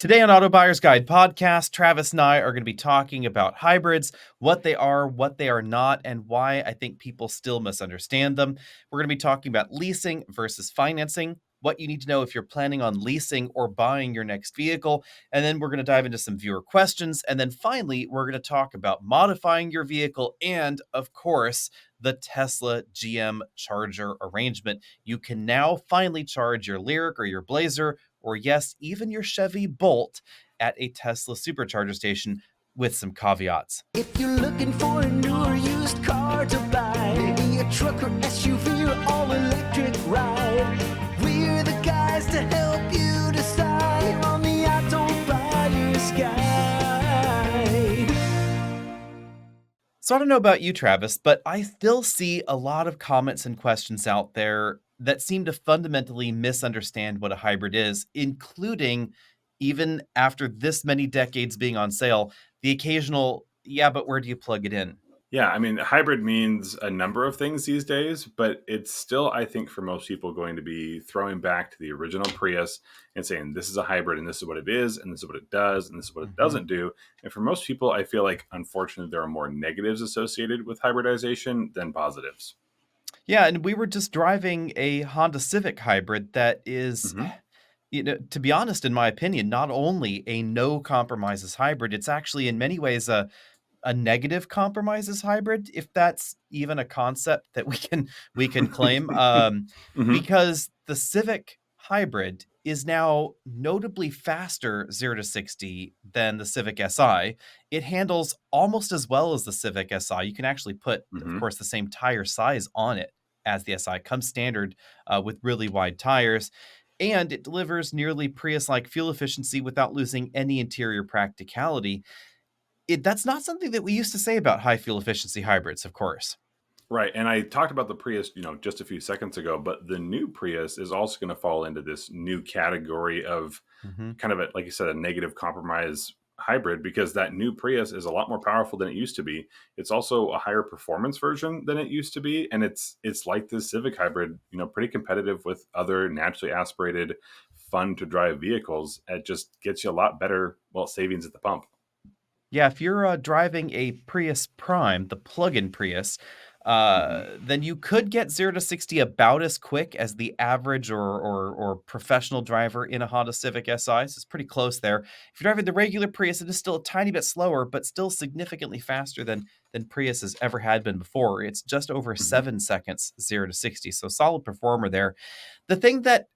Today on Auto Buyer's Guide podcast, Travis and I are going to be talking about hybrids, what they are not, and why I think people still misunderstand them. We're going to be talking about leasing versus financing, what you need to know if you're planning on leasing or buying your next vehicle, and then we're going to dive into some viewer questions, and then finally, we're going to talk about modifying your vehicle and, of course, the Tesla GM charger arrangement. You can now finally charge your Lyriq or your Blazer, or yes, even your Chevy Bolt at a Tesla supercharger station with some caveats. If you're looking for a new or used car to buy, maybe a truck or SUV or all-electric ride, we're the guys to help you decide. Here on the Auto Buyer's Guide. So I don't know about you, Travis, but I still see a lot of comments and questions out there that seem to fundamentally misunderstand what a hybrid is, including, even after this many decades being on sale, the occasional, yeah, but where do you plug it in? Yeah, I mean, hybrid means a number of things these days, but it's still, I think, for most people going to be throwing back to the original Prius and saying, this is a hybrid and this is what it is, and this is what it does, and this is what it doesn't do. And for most people, I feel like, unfortunately, there are more negatives associated with hybridization than positives. Yeah, and we were just driving a Honda Civic hybrid that is, to be honest, in my opinion, not only a no compromises hybrid, it's actually in many ways a negative compromises hybrid, if that's even a concept that we can claim, because the Civic hybrid is now notably faster 0 to 60 than the Civic Si. It handles almost as well as the Civic Si. You can actually put, of course, the same tire size on it as the Si. Comes standard with really wide tires. And it delivers nearly Prius-like fuel efficiency without losing any interior practicality. That's not something that we used to say about high fuel efficiency hybrids, of course. Right. And I talked about the Prius, just a few seconds ago, but the new Prius is also going to fall into this new category of kind of, like you said, a negative compromise hybrid, because that new Prius is a lot more powerful than it used to be. It's also a higher performance version than it used to be. And it's like the Civic hybrid, pretty competitive with other naturally aspirated, fun to drive vehicles. It just gets you a lot better, savings at the pump. Yeah, if you're driving a Prius Prime, the plug-in Prius, then you could get 0 to 60 about as quick as the average or professional driver in a Honda Civic Si. So it's pretty close there. If you're driving the regular Prius, it is still a tiny bit slower, but still significantly faster than Prius has ever had been before. It's just over 7 seconds 0 to 60. So solid performer there. The thing that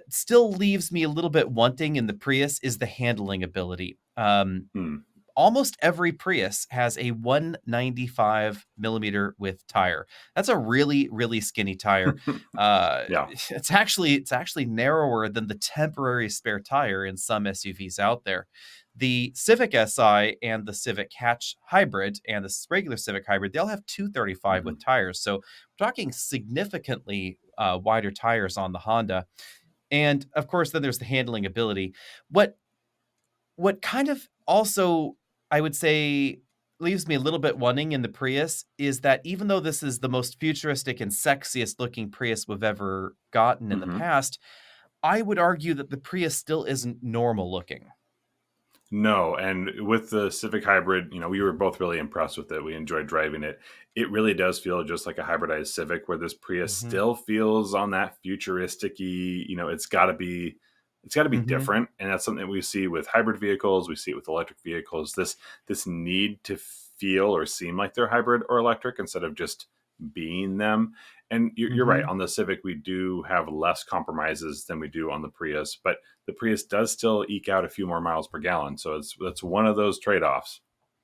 still leaves me a little bit wanting in the Prius is the handling ability. Almost every Prius has a 195 millimeter width tire. That's a really, really skinny tire. It's actually narrower than the temporary spare tire in some SUVs out there. The Civic Si and the Civic Hatch Hybrid and the regular Civic Hybrid, they'll have 235 width tires. So we're talking significantly wider tires on the Honda. And of course, then there's the handling ability. What kind of also, I would say, leaves me a little bit wanting in the Prius is that even though this is the most futuristic and sexiest looking Prius we've ever gotten in the past, I would argue that the Prius still isn't normal looking. No, and with the Civic hybrid, we were both really impressed with it. We enjoyed driving it. It really does feel just like a hybridized Civic, where this Prius still feels on that futuristic-y, it's got to be different, and that's something we see with hybrid vehicles. We see it with electric vehicles. This need to feel or seem like they're hybrid or electric instead of just being them. And you're right. On the Civic, we do have less compromises than we do on the Prius, but the Prius does still eke out a few more miles per gallon. So that's one of those trade-offs.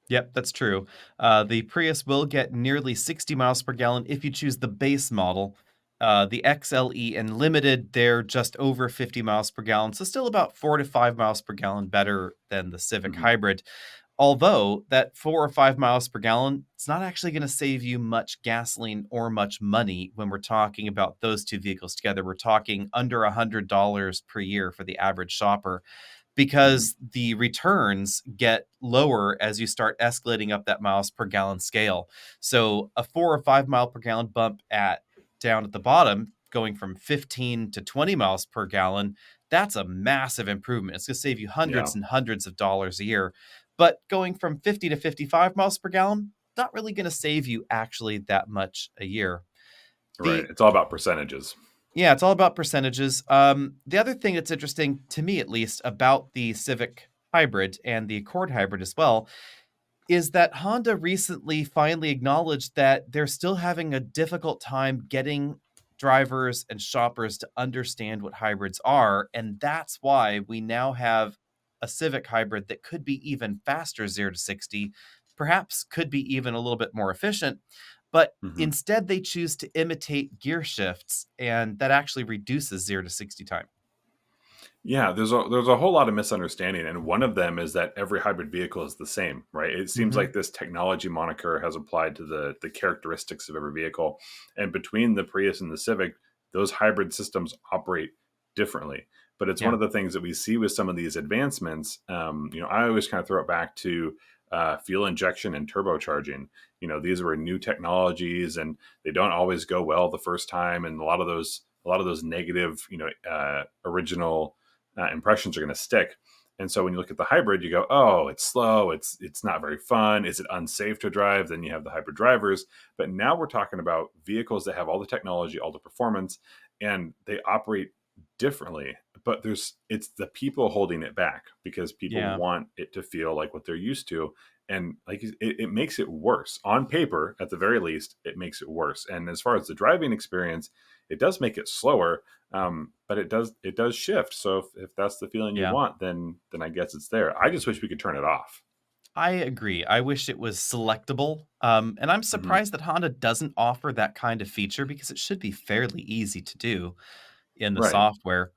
Yep, that's true. The Prius will get nearly 60 miles per gallon if you choose the base model. The XLE and Limited, they're just over 50 miles per gallon. So still about 4 to 5 miles per gallon better than the Civic Hybrid. Although that 4 or 5 miles per gallon, it's not actually going to save you much gasoline or much money when we're talking about those two vehicles together. We're talking under $100 per year for the average shopper, because the returns get lower as you start escalating up that miles per gallon scale. So a 4 or 5 mile per gallon bump down at the bottom, going from 15 to 20 miles per gallon, that's a massive improvement. It's going to save you Yeah. hundreds and hundreds of dollars a year. But going from 50 to 55 miles per gallon, not really going to save you actually that much a year. Right. The It's all about percentages. Yeah, it's all about percentages. The other thing that's interesting to me, at least, about the Civic Hybrid and the Accord Hybrid as well, is that Honda recently finally acknowledged that they're still having a difficult time getting drivers and shoppers to understand what hybrids are. And that's why we now have a Civic Hybrid that could be even faster 0 to 60, perhaps could be even a little bit more efficient. But Hmm. instead, they choose to imitate gear shifts, and that actually reduces 0 to 60 time. Yeah, there's a whole lot of misunderstanding, and one of them is that every hybrid vehicle is the same, right? It seems Hmm. like this technology moniker has applied to the characteristics of every vehicle, and between the Prius and the Civic, those hybrid systems operate differently. But it's one Yeah. of the things that we see with some of these advancements. I always kind of throw it back to fuel injection and turbocharging. These were new technologies, and they don't always go well the first time, and a lot of those negative, original impressions are going to stick. And so when you look at the hybrid, you go, "Oh, it's slow. It's not very fun. Is it unsafe to drive?" Then you have the hybrid drivers. But now we're talking about vehicles that have all the technology, all the performance, and they operate differently. But it's the people holding it back because people Yeah. want it to feel like what they're used to, and like it makes it worse on paper. At the very least, it makes it worse. And as far as the driving experience, it does make it slower, but it does shift. So if that's the feeling you Yeah. want, then I guess it's there. I just wish we could turn it off. I agree. I wish it was selectable. And I'm Hmm. surprised that Honda doesn't offer that kind of feature because it should be fairly easy to do in the Right. software.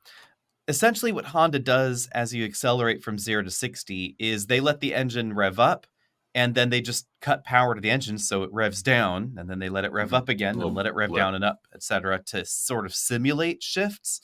Essentially, what Honda does as you accelerate from 0 to 60 is they let the engine rev up and then they just cut power to the engine so it revs down, and then they let it rev Hmm. up again and Little let it rev blip. down and up, etc., to sort of simulate shifts.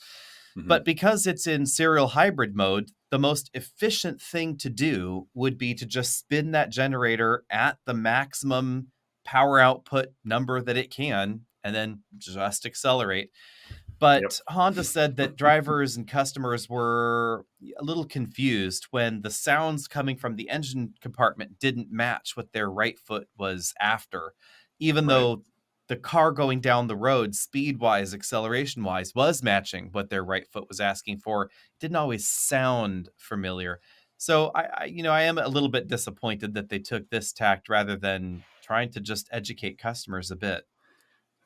Hmm. But because it's in serial hybrid mode, the most efficient thing to do would be to just spin that generator at the maximum power output number that it can and then just accelerate. Yep. But Honda said that drivers and customers were a little confused when the sounds coming from the engine compartment didn't match what their right foot was after, even Right. though the car going down the road, speed wise, acceleration wise, was matching what their right foot was asking for. It didn't always sound familiar. So I am a little bit disappointed that they took this tact rather than trying to just educate customers a bit.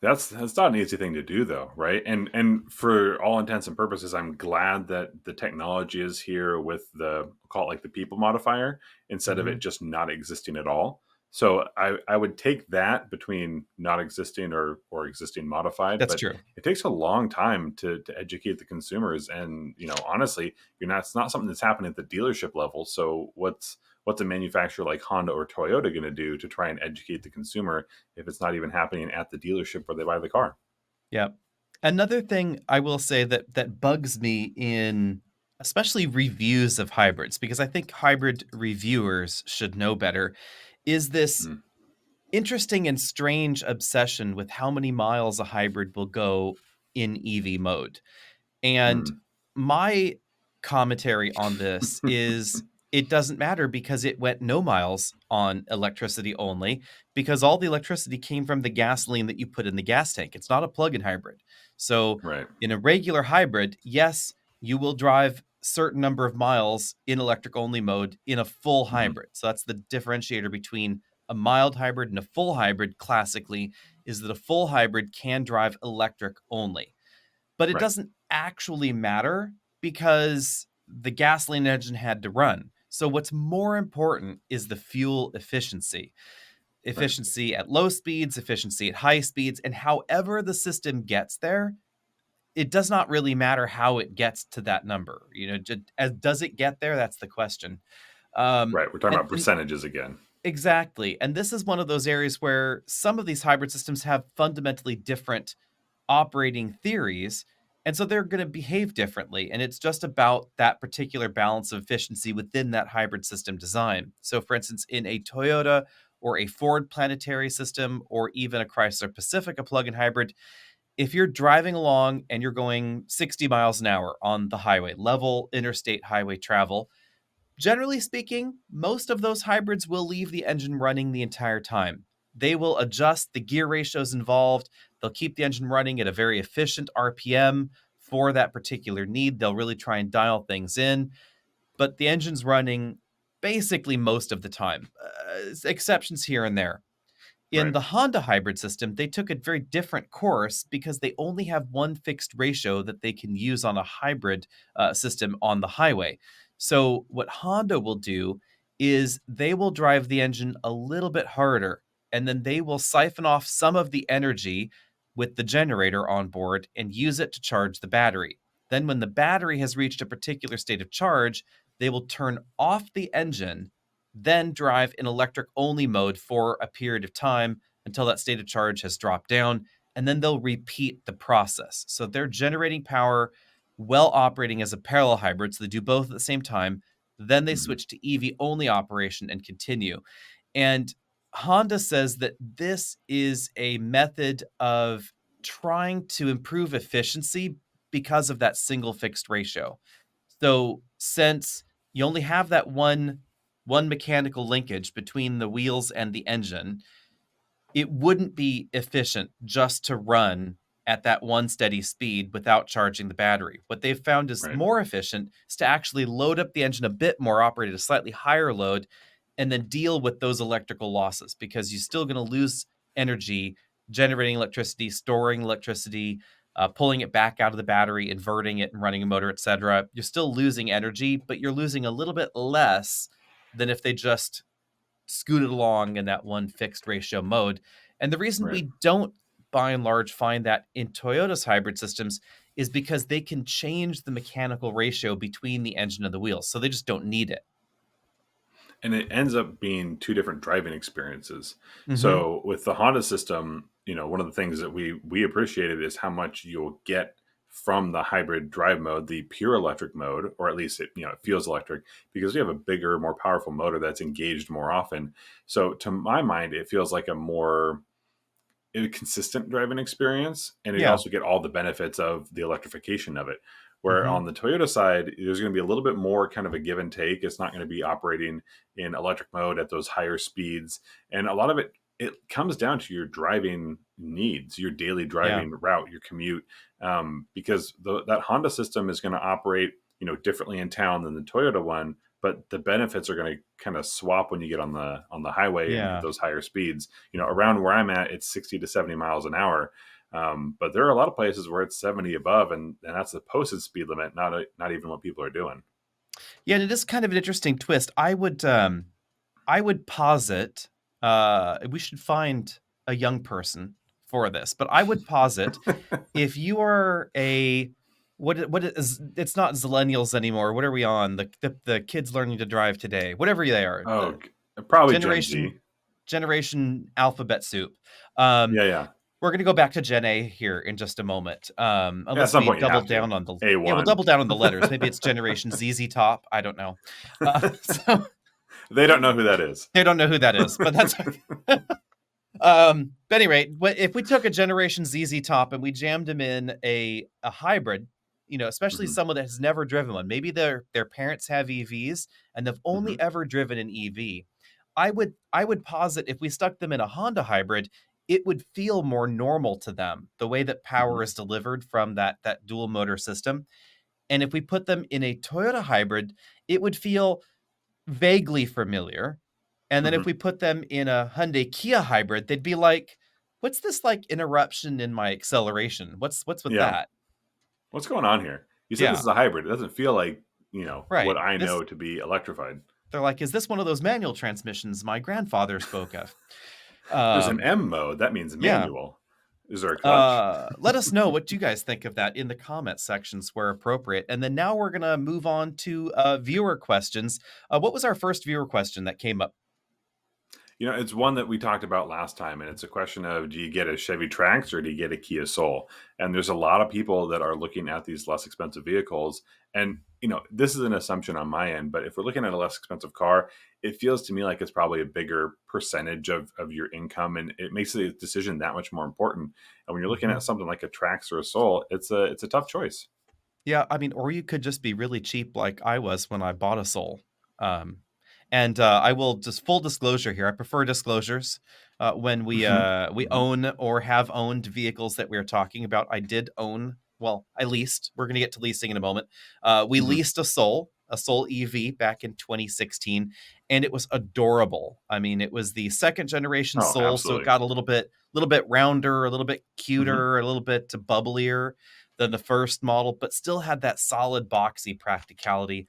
That's not an easy thing to do though, right? And for all intents and purposes, I'm glad that the technology is here with the, call it like the people modifier, instead of it Hmm. just not existing at all. So I would take that between not existing or existing modified, That's but true. it takes a long time to educate the consumers. And honestly, it's not something that's happening at the dealership level. So what's a manufacturer like Honda or Toyota going to do to try and educate the consumer if it's not even happening at the dealership where they buy the car? Yeah. Another thing I will say that bugs me in especially reviews of hybrids, because I think hybrid reviewers should know better, is this Mm, interesting and strange obsession with how many miles a hybrid will go in EV mode. And mm. my commentary on this is it doesn't matter because it went no miles on electricity only, because all the electricity came from the gasoline that you put in the gas tank. It's not a plug-in hybrid. So Right. in a regular hybrid, yes, you will drive certain number of miles in electric only mode in a full Hmm. hybrid. So that's the differentiator between a mild hybrid and a full hybrid classically, is that a full hybrid can drive electric only, but it Right. doesn't actually matter because the gasoline engine had to run. So what's more important is the fuel efficiency. Right. Efficiency at low speeds, efficiency at high speeds, and however the system gets there, it does not really matter how it gets to that number. Does it get there? That's the question. Um, Right. We're talking and, about and percentages again. exactly. And this is one of those areas where some of these hybrid systems have fundamentally different operating theories. And so they're going to behave differently. And it's just about that particular balance of efficiency within that hybrid system design. So, for instance, in a Toyota or a Ford planetary system, or even a Chrysler Pacifica plug in hybrid, if you're driving along and you're going 60 miles an hour on the highway, level interstate highway travel, generally speaking, most of those hybrids will leave the engine running the entire time. They will adjust the gear ratios involved. They'll keep the engine running at a very efficient RPM for that particular need. They'll really try and dial things in, but the engine's running basically most of the time, exceptions here and there. In Right. the Honda hybrid system, they took a very different course because they only have one fixed ratio that they can use on a hybrid system on the highway. So, what Honda will do is they will drive the engine a little bit harder, and then they will siphon off some of the energy with the generator on board and use it to charge the battery. Then, when the battery has reached a particular state of charge, they will turn off the engine, then drive in electric only mode for a period of time until that state of charge has dropped down, and then they'll repeat the process. So they're generating power while operating as a parallel hybrid, so they do both at the same time. Then they Mhm. switch to EV only operation and continue. And Honda says that this is a method of trying to improve efficiency because of that single fixed ratio. So since you only have that one mechanical linkage between the wheels and the engine, it wouldn't be efficient just to run at that one steady speed without charging the battery. What they've found is Right. more efficient is to actually load up the engine a bit more, operate at a slightly higher load, and then deal with those electrical losses, because you're still going to lose energy generating electricity, storing electricity, pulling it back out of the battery, inverting it, and running a motor, etc. You're still losing energy, but you're losing a little bit less than if they just scooted along in that one fixed ratio mode. And the reason Right. we don't, by and large, find that in Toyota's hybrid systems is because they can change the mechanical ratio between the engine and the wheels. So they just don't need it. And it ends up being two different driving experiences. Mm-hmm. So with the Honda system, one of the things that we appreciated is how much you'll get from the hybrid drive mode, the pure electric mode, or at least it feels electric because we have a bigger, more powerful motor that's engaged more often. So to my mind, it feels like a more consistent driving experience, and you Yeah. also get all the benefits of the electrification of it. Where Mm-hmm. on the Toyota side, there's going to be a little bit more kind of a give and take. It's not going to be operating in electric mode at those higher speeds, and a lot of it comes down to your driving needs, your daily Yeah. driving route, your commute, because that Honda system is going to operate differently in town than the Toyota one, but the benefits are going to kind of swap when you get on the highway and at Yeah. those higher speeds. Around where I'm at, it's 60 to 70 miles an hour. But there are a lot of places where it's 70 above, and that's the posted speed limit, not even what people are doing. Yeah, and it is kind of an interesting twist. I would posit we should find a young person for this, but I would posit if you are a what is, it's not zillennials anymore. What are we on? The kids learning to drive today. Whatever they are. Oh, The probably Gen generation Z. generation alphabet soup. Um Yeah, yeah, we're going to go back to Gen A here in just a moment. yeah. At Unless some we point, you double have to. down on the yeah, we'll A1. double down on the letters. Maybe it's Generation ZZ Top. I don't know. So They don't know who that is. they don't know who that is, but that's but at any rate, if we took a Generation ZZ Top and we jammed him in a hybrid, especially Hmm. someone that has never driven one, maybe their parents have EVs and they've only Hmm. ever driven an EV. I would posit if we stuck them in a Honda hybrid, it would feel more normal to them, the way that power Hmm. is delivered from that dual motor system. And if we put them in a Toyota hybrid, it would feel vaguely familiar. And then if Hmm. we put them in a Hyundai Kia hybrid, they'd be like, "What's this like interruption in my acceleration? What's with Yeah. that?" What's going on here? You said this Yeah, is a hybrid. It doesn't feel like what right. I This know to be electrified. They're like, "Is this one of those manual transmissions my grandfather spoke of?" There's an Um, M mode. That means yeah. manual. Is there a clutch? Let us know what you guys think of that in the comment sections where appropriate. And then now we're gonna move on to viewer questions. What was our first viewer question that came up? It's one that we talked about last time, and it's a question of, do you get a Chevy Trax or do you get a Kia Soul? And there's a lot of people that are looking at these less expensive vehicles, and this is an assumption on my end, but if we're looking at a less expensive car, it feels to me like it's probably a bigger percentage of your income, and it makes the decision that much more important. And when you're looking Mhm. at something like a Trax or a Soul, it's a tough choice. Yeah, I mean, or you could just be really cheap like I was when I bought a Soul. Um, and I will just full disclosure here. I prefer disclosures when we Hmm. own or have owned vehicles that we're talking about. I did own, well, I leased. We're going to get to leasing in a moment. We Hmm. leased a Soul EV back in 2016, and it was adorable. I mean, it was the second generation Oh, Soul, so it absolutely. got a little bit rounder, a little bit Hmm. cuter, a little bit bubblier than the first model, but still had that solid boxy practicality,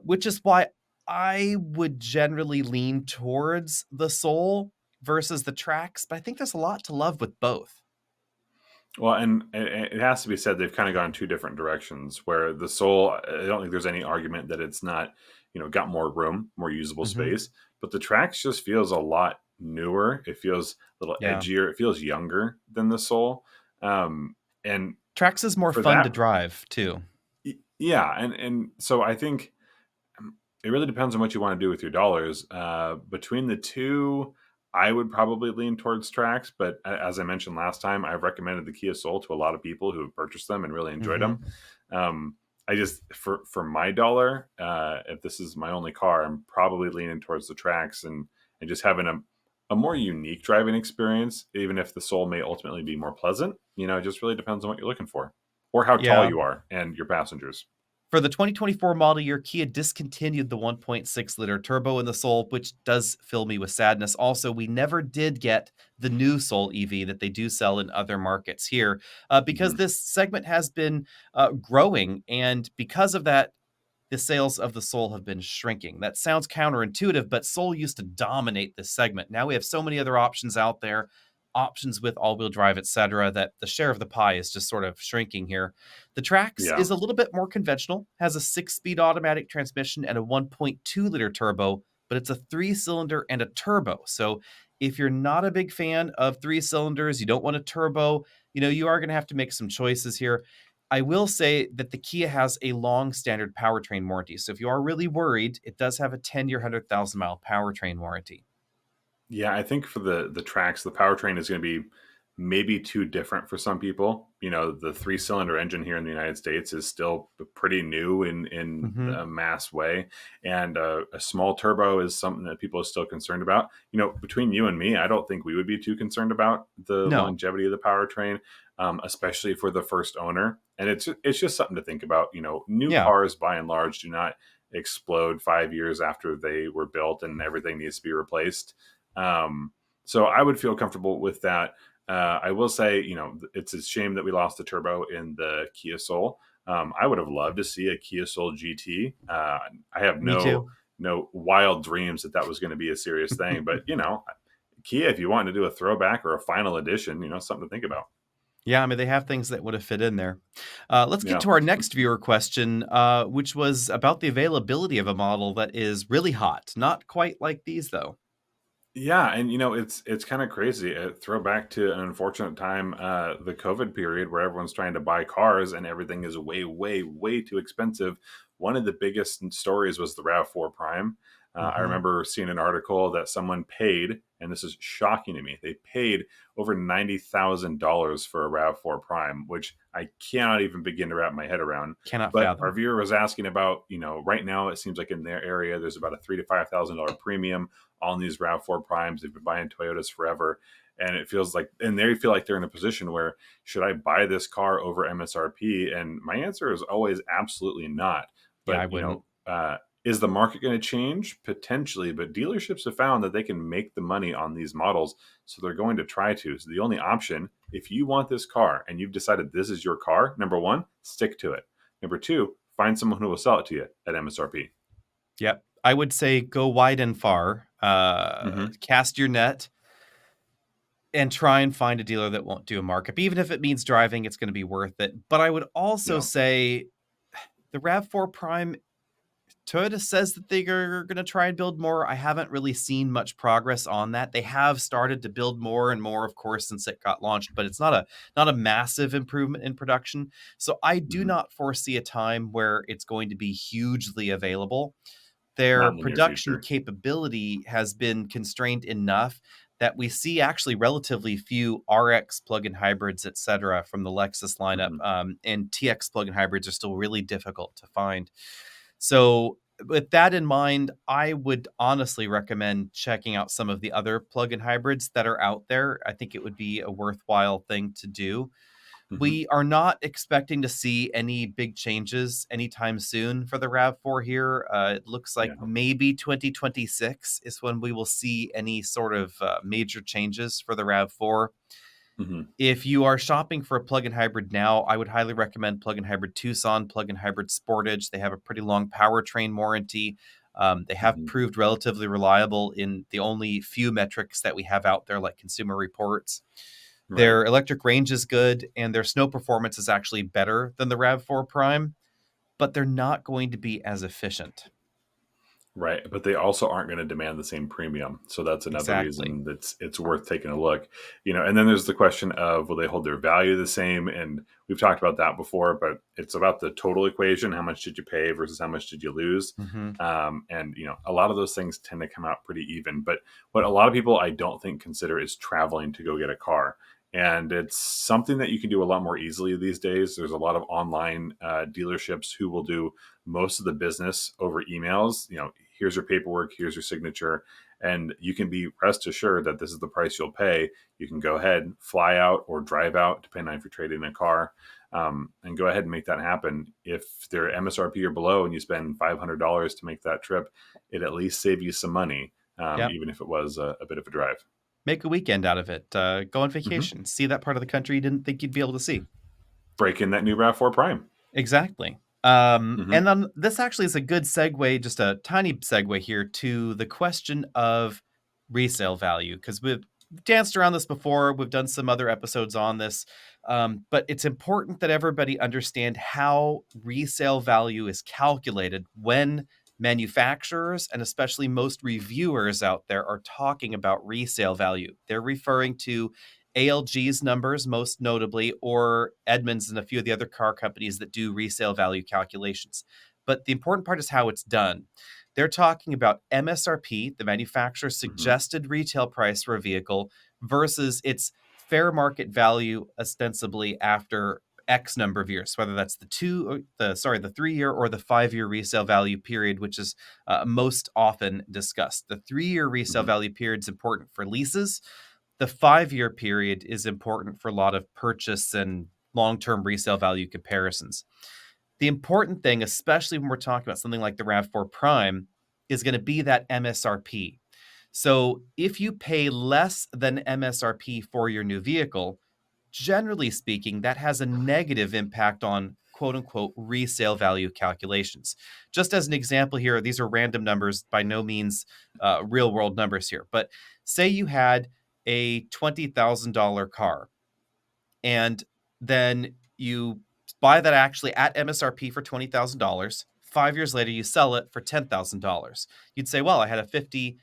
which is why I would generally lean towards the Soul versus the Trax, but I think there's a lot to love with both. Well, and it has to be said they've kind of gone two different directions. Where the Soul, I don't think there's any argument that it's not, got more room, more usable Mhm. space. But the Trax just feels a lot newer. It feels a little Yeah. edgier. It feels younger than the Soul. And Trax is more for fun to that, drive too. yeah, and so I think it really depends on what you want to do with your dollars. Between the two, I would probably lean towards Trax, but as I mentioned last time, I've recommended the Kia Soul to a lot of people who have purchased them and really enjoyed them. Mhm. I just for my dollar, if this is my only car, I'm probably leaning towards the Trax and just having a more unique driving experience, even if the Soul may ultimately be more pleasant. It just really depends on what you're looking for or how tall Yeah. you are and your passengers. For the 2024 model year, Kia discontinued the 1.6-liter turbo in the Soul, which does fill me with sadness. Also, we never did get the new Soul EV that they do sell in other markets here, because Mhm. this segment has been growing, and because of that, the sales of the Soul have been shrinking. That sounds counterintuitive, but Soul used to dominate this segment. Now we have so many other options out there, options with all-wheel drive, etc., that the share of the pie is just sort of shrinking here. The Trax Yeah. is a little bit more conventional, has a 6-speed automatic transmission and a 1.2-liter turbo, but it's a 3-cylinder and a turbo. So if you're not a big fan of 3 cylinders, you don't want a turbo, you are going to have to make some choices here. I will say that the Kia has a long standard powertrain warranty. So if you are really worried, it does have a 10-year, 100,000-mile powertrain warranty. Yeah, I think for the tracks, the powertrain is going to be maybe too different for some people. The three-cylinder engine here in the United States is still pretty new in Hmm. a mass way, and a small turbo is something that people are still concerned about. Between you and me, I don't think we would be too concerned about the No. longevity of the powertrain, especially for the first owner. And it's just something to think about. New Yeah. cars by and large do not explode 5 years after they were built and everything needs to be replaced. um, so I would feel comfortable with that. I will say, it's a shame that we lost the turbo in the Kia Soul. I would have loved to see a Kia Soul GT. I have Me no too. no wild dreams that was going to be a serious thing, but Kia, if you wanted to do a throwback or a final edition, something to think about. Yeah, I mean, they have things that would have fit in there. Let's get Yeah. to our next viewer question, which was about the availability of a model that is really hot. Not quite like these, though. Yeah, and it's kind of crazy. Throw back to an unfortunate time, the COVID period, where everyone's trying to buy cars and everything is way, way, way too expensive. One of the biggest stories was the Rav4 Prime. I Hmm. remember seeing an article that someone paid, and this is shocking to me. They paid over $90,000 for a Rav4 Prime, which I cannot even begin to wrap my head around. Cannot But our fathom. viewer was asking about, right now it seems like in their area there's about a $3,000 to $5,000 premium on these RAV4 Primes. They've been buying Toyotas forever. And it feels like, and they feel like they're in a position where, should I buy this car over MSRP? And my answer is always absolutely not. Yeah, But, I wouldn't. is the market going to change? Potentially, but dealerships have found that they can make the money on these models. So they're going to try to. So the only option, if you want this car and you've decided this is your car, number one, stick to it. Number two, find someone who will sell it to you at MSRP. Yep. I would say go wide and far, Mm-hmm. cast your net, and try and find a dealer that won't do a markup. Even if it means driving, it's going to be worth it. But I would also Yeah. say the RAV4 Prime, Toyota says that they are going to try and build more. I haven't really seen much progress on that. They have started to build more and more, of course, since it got launched, but it's not a massive improvement in production. So I do Mhm. not foresee a time where it's going to be hugely available. Not Their in the near production future. capability has been constrained enough that we see actually relatively few RX plug-in hybrids, etc., from the Lexus lineup, Mhm. and TX plug-in hybrids are still really difficult to find. So, with that in mind, I would honestly recommend checking out some of the other plug-in hybrids that are out there. I think it would be a worthwhile thing to do. Mhm. We are not expecting to see any big changes anytime soon for the RAV4 here. It looks like Yeah. maybe 2026 is when we will see any sort of major changes for the RAV4. Mhm. If you are shopping for a plug-in hybrid now, I would highly recommend plug-in hybrid Tucson, plug-in hybrid Sportage. They have a pretty long powertrain warranty. They have Mhm. proved relatively reliable in the only few metrics that we have out there, like Consumer Reports. Right. Their electric range is good, and their snow performance is actually better than the RAV4 Prime, but they're not going to be as efficient. Right, but they also aren't going to demand the same premium. So that's another Exactly. reason that's it's worth taking a look. And then there's the question of will they hold their value the same? And we've talked about that before, but it's about the total equation. How much did you pay versus how much did you lose? Hmm. And a lot of those things tend to come out pretty even. But what a lot of people I don't think consider is traveling to go get a car. And it's something that you can do a lot more easily these days. There's a lot of online dealerships who will do most of the business over emails. Here's your paperwork, here's your signature, and you can be rest assured that this is the price you'll pay. You can go ahead, fly out or drive out, depending on if you're trading a car, and go ahead and make that happen. If they're MSRP or below and you spend $500 to make that trip, it at least save you some money, Yep. even if it was a bit of a drive. Make a weekend out of it. Go on Hmm. vacation. See that part of the country you didn't think you'd be able to see. Break in that new RAV4 Prime. Exactly. Hmm. And then this actually is a good segue, just a tiny segue here to the question of resale value, because we've danced around this before. We've done some other episodes on this, but it's important that everybody understand how resale value is calculated when manufacturers and especially most reviewers out there are talking about resale value. They're referring to ALG's numbers, most notably, or Edmunds and a few of the other car companies that do resale value calculations. But the important part is how it's done. They're talking about MSRP, the manufacturer's Hmm. suggested retail price for a vehicle, versus its fair market value, ostensibly after X number of years, whether that's the 3 year or the 5 year resale value period, which is most often discussed. The 3 year resale Hmm. value period is important for leases. The 5 year period is important for a lot of purchase and long term resale value comparisons. The important thing, especially when we're talking about something like the RAV4 Prime, is going to be that MSRP. So if you pay less than MSRP for your new vehicle, generally speaking, that has a negative impact on quote unquote resale value calculations. Just as an example here, these are random numbers, by no means real world numbers here. But say you had a $20,000 car and then you buy that actually at MSRP for $20,000. 5 years later, you sell it for $10,000. You'd say, well, I had a 50%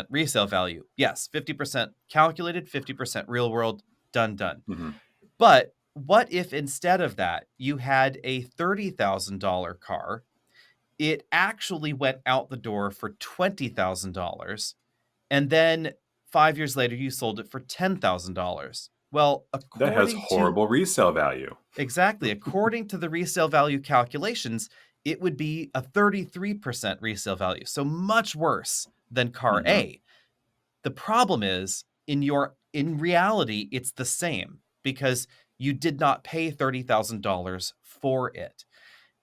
resale value. Yes, 50% calculated, 50% real world, done, done. Hmm. But what if instead of that, you had a $30,000 car? It actually went out the door for $20,000. And then 5 years later, you sold it for $10,000. Well, That has according to horrible resale value. exactly, according to the resale value calculations, it would be a 33% resale value. So much worse than car Hmm. A. The problem is in reality, it's the same because you did not pay $30,000 for it.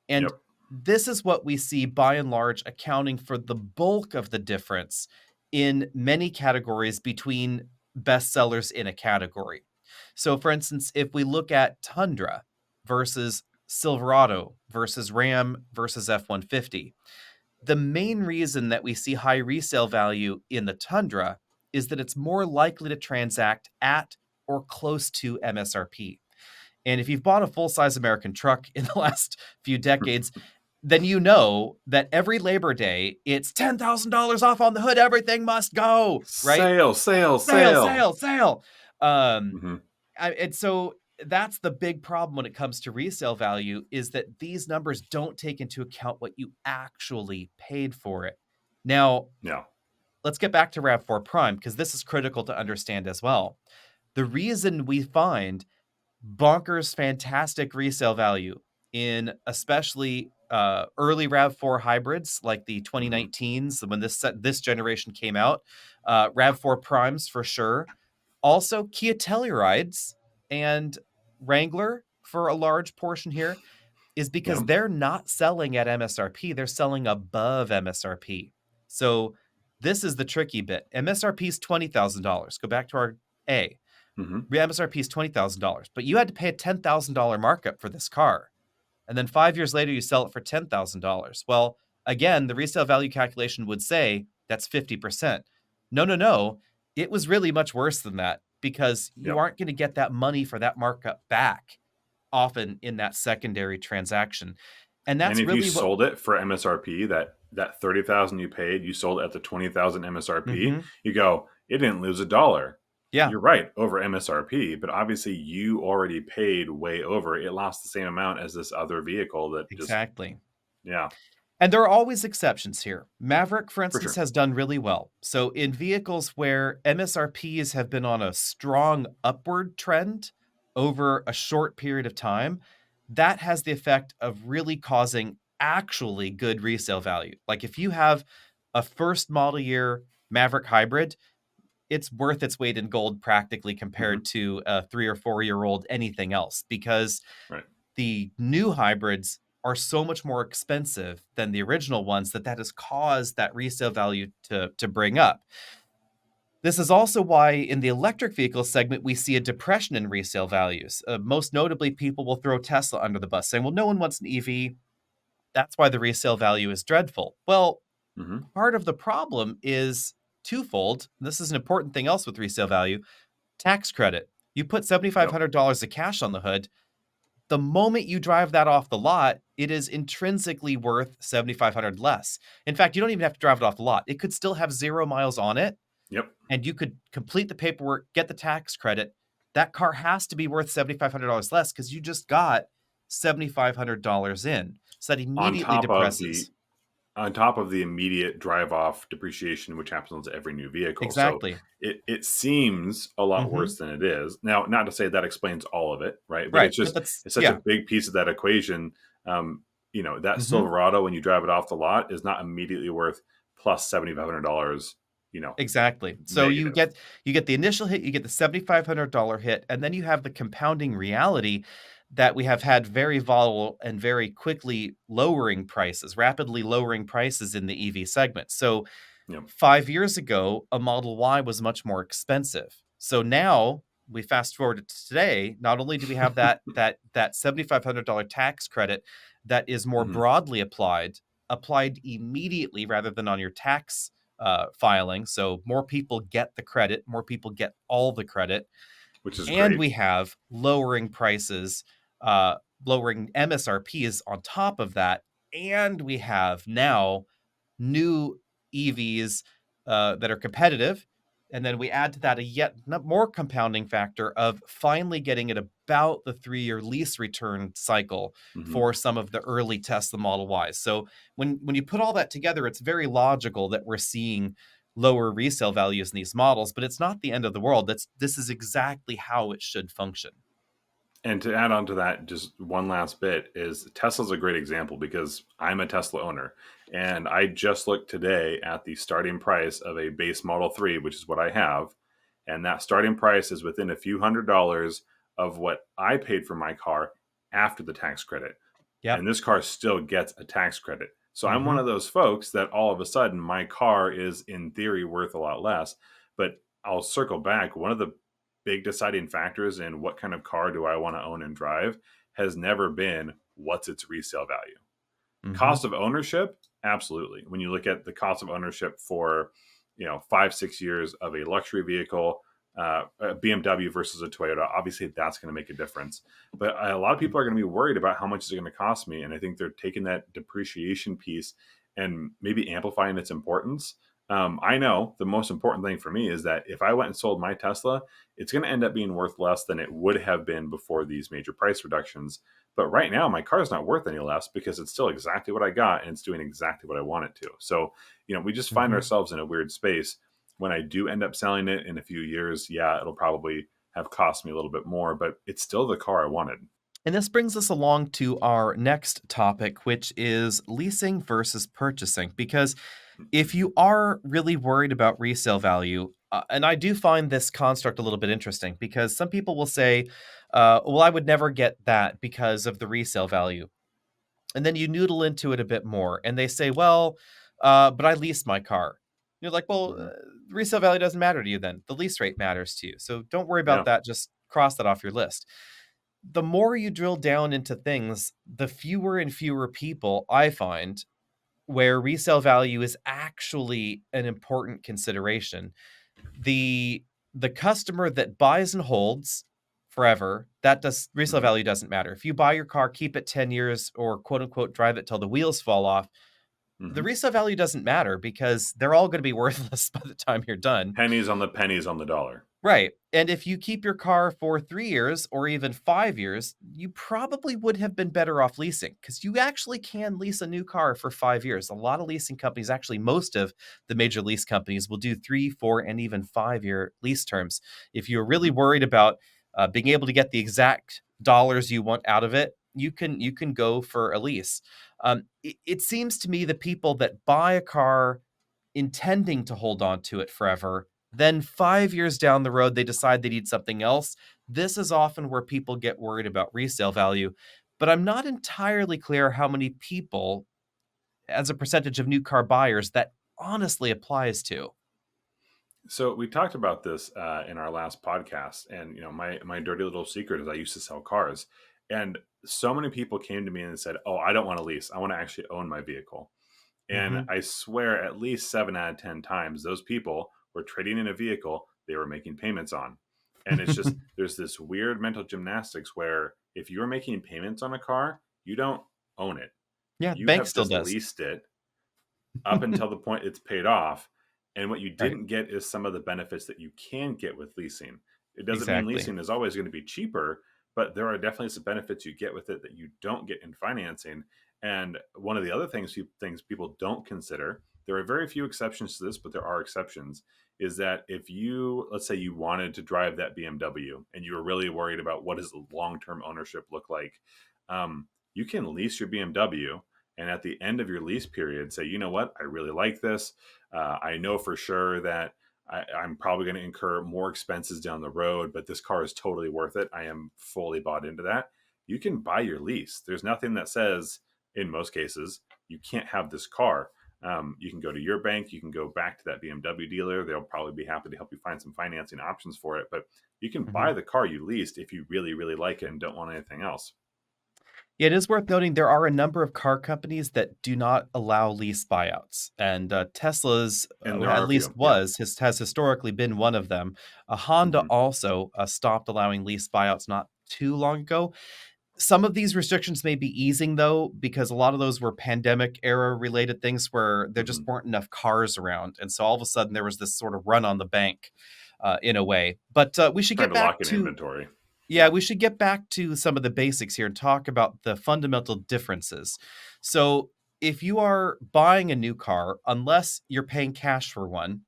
And Yep. this is what we see by and large accounting for the bulk of the difference in many categories between bestsellers in a category. So, for instance, if we look at Tundra versus Silverado versus Ram versus F 150, the main reason that we see high resale value in the Tundra is that it's more likely to transact at or close to MSRP. And if you've bought a full size American truck in the last few decades, then you know that every Labor Day, it's $10,000 off on the hood. Everything must go, right? Sale, sale, Sale, sale. sale, sale. Hmm. And so that's the big problem when it comes to resale value, is that these numbers don't take into account what you actually paid for it. Now, Yeah. let's get back to RAV4 Prime, because this is critical to understand as well. The reason we find bonkers fantastic resale value in especially early RAV4 hybrids like the Hmm. 2019s, when this generation came out, RAV4 Primes for sure, also Kia Tellurides and Wrangler for a large portion here, is because Yeah. they're not selling at MSRP, they're selling above MSRP. So this is the tricky bit. MSRP is $20,000. Go back to our A. Hmm. MSRP is $20,000, but you had to pay a $10,000 markup for this car. And then 5 years later, you sell it for $10,000. Well, again, the resale value calculation would say that's 50%. No, no, no. It was really much worse than that, because you Yep. aren't going to get that money for that markup back often in that secondary transaction. And And that's if you really what. sold it for MSRP, that 30,000 you paid, you sold it at the 20,000 MSRP. Mhm. You go, it didn't lose a dollar. Yeah, You're right, over MSRP, but obviously you already paid way over. It lost the same amount as this other vehicle that just, exactly. yeah, And there are always exceptions here. Maverick, for for instance, sure. has done really well. So, in vehicles where MSRPs have been on a strong upward trend over a short period of time, that has the effect of really causing actually good resale value. Like if you have a first model year Maverick hybrid, it's worth its weight in gold practically compared Hmm. to a 3 or 4 year old anything else, because Right. the new hybrids are so much more expensive than the original ones, that has caused that resale value to bring up. This is also why in the electric vehicle segment we see a depression in resale values. Most notably, people will throw Tesla under the bus, saying, "Well, no one wants an EV. That's why the resale value is dreadful." Well, Hmm. part of the problem is twofold. This is an important thing else with resale value: tax credit. You put Yep. $7,500 of cash on the hood. The moment you drive that off the lot, it is intrinsically worth 7,500 less. In fact, you don't even have to drive it off the lot. It could still have 0 miles on it, Yep. and you could complete the paperwork, get the tax credit. That car has to be worth $7,500 less, because you just got $7,500 in. So that On immediately top of the depresses. on top of the immediate drive off depreciation, which happens to every new vehicle. So Exactly. it seems a lot Mhm. worse than it is. Now, not to say that explains all of it, right? But Right, it's but just that's it's such a yeah. big piece of that equation. That Mhm. Silverado, when you drive it off the lot, is not immediately worth plus $7,500, Exactly. So negative. you get the initial hit, you get the $7,500 hit, and then you have the compounding reality that we have had very volatile and very quickly lowering prices, rapidly lowering prices in the EV segment. So Yep. 5 years ago, a Model Y was much more expensive. So now we fast forward to today. Not only do we have that $7,500 tax credit that is more Hmm. broadly applied immediately rather than on your tax filing. So more people get the credit, more people get all the credit, Which is and great. we have lowering prices, uh, lowering MSRPs on top of that, and we have now new EVs that are competitive. And then we add to that a yet more compounding factor of finally getting at about the 3 year lease return cycle Hmm. for some of the early Tesla Model Ys. So when you put all that together, it's very logical that we're seeing lower resale values in these models, but it's not the end of the world. This is exactly how it should function. And to add on to that, just one last bit is Tesla's a great example because I'm a Tesla owner. And I just looked today at the starting price of a base Model 3, which is what I have. And that starting price is within a few $100s of what I paid for my car after the tax credit. Yep. And this car still gets a tax credit. So I'm one Hmm. of those folks that all of a sudden my car is in theory worth a lot less. But I'll circle back. One of the big deciding factors in what kind of car do I want to own and drive has never been what's its resale value. Hmm. Cost of ownership, absolutely. When you look at the cost of ownership for 5-6 years of a luxury vehicle a BMW versus a Toyota, obviously that's going to make a difference. But a lot of people are going to be worried about how much it's going to cost me. And I think they're taking that depreciation piece and maybe amplifying its importance. I know the most important thing for me is that if I went and sold my Tesla, it's going to end up being worth less than it would have been before these major price reductions. But right now, my car is not worth any less because it's still exactly what I got and it's doing exactly what I want it to. So, we just find ourselves in a weird space. When I do end up selling it in a few years, yeah, it'll probably have cost me a little bit more, but it's still the car I wanted. And this brings us along to our next topic, which is leasing versus purchasing. Because if you are really worried about resale value, and I do find this construct a little bit interesting because some people will say, well, I would never get that because of the resale value. And then you noodle into it a bit more and they say, well, but I leased my car. You're like, well, Mhm. resale value doesn't matter to you then. The lease rate matters to you. So don't worry about Yeah. that. Just cross that off your list. The more you drill down into things, the fewer and fewer people I find where resale value is actually an important consideration. The the customer that buys and holds forever, that does resale hmm value doesn't matter. If you buy your car, keep it 10 years or quote unquote drive it till the wheels fall off, the hmm resale value doesn't matter because they're all going to be worthless by the time you're done. Pennies on the pennies on the dollar. Right. And if you keep your car for 3 years or even 5 years, you probably would have been better off leasing because you actually can lease a new car for 5 years. A lot of leasing companies, actually most of the major lease companies will do 3, 4, and even 5-year lease terms. If you're really hmm worried about being able to get the exact dollars you want out of it, you can go for a lease. It seems to me the people that buy a car intending to hold on to it forever, then 5 years down the road, they decide they need something else. This is often where people get worried about resale value. But I'm not entirely clear how many people, as a percentage of new car buyers, that honestly applies to. So we talked about this in our last podcast, and my dirty little secret is I used to sell cars, and so many people came to me and said, "Oh, I don't want to lease. I want to actually own my vehicle." And Mhm. I swear, at least 7 out of 10 times, those people were trading in a vehicle they were making payments on. And it's just, there's this weird mental gymnastics where if you're making payments on a car, you don't own it. Yeah, the You bank have still just does. leased it up until the point it's paid off. And what you Right, didn't get is some of the benefits that you can get with leasing. It doesn't mean exactly. leasing is always going to be cheaper, but there are definitely some benefits you get with it that you don't get in financing. And one of the other things people don't consider, there are very few exceptions to this, but there are exceptions, is that if you, let's say you wanted to drive that BMW and you were really worried about what does long-term ownership look like, you can lease your BMW and at the end of your lease period say, you know what, I really like this. I know for sure that I'm probably going to incur more expenses down the road, but this car is totally worth it. I am fully bought into that. You can buy your lease. There's nothing that says, in most cases, you can't have this car. You can go to your bank. You can go back to that BMW dealer. They'll probably be happy to help you find some financing options for it. But you can buy Mhm. the car you leased if you really, really like it and don't want anything else. Yeah, it is worth noting there are a number of car companies that do not allow lease buyouts, and Tesla's, And there at are a least few. Yeah. has historically been one of them. Honda hmm also stopped allowing lease buyouts not too long ago. Some of these restrictions may be easing though, because a lot of those were pandemic era related things where there just hmm weren't enough cars around, and so all of a sudden there was this sort of run on the bank, in a way. But we should Trying get to back lock in to inventory. yeah, Yeah. we should get back to some of the basics here and talk about the fundamental differences. So, if you are buying a new car, unless you're paying cash for one,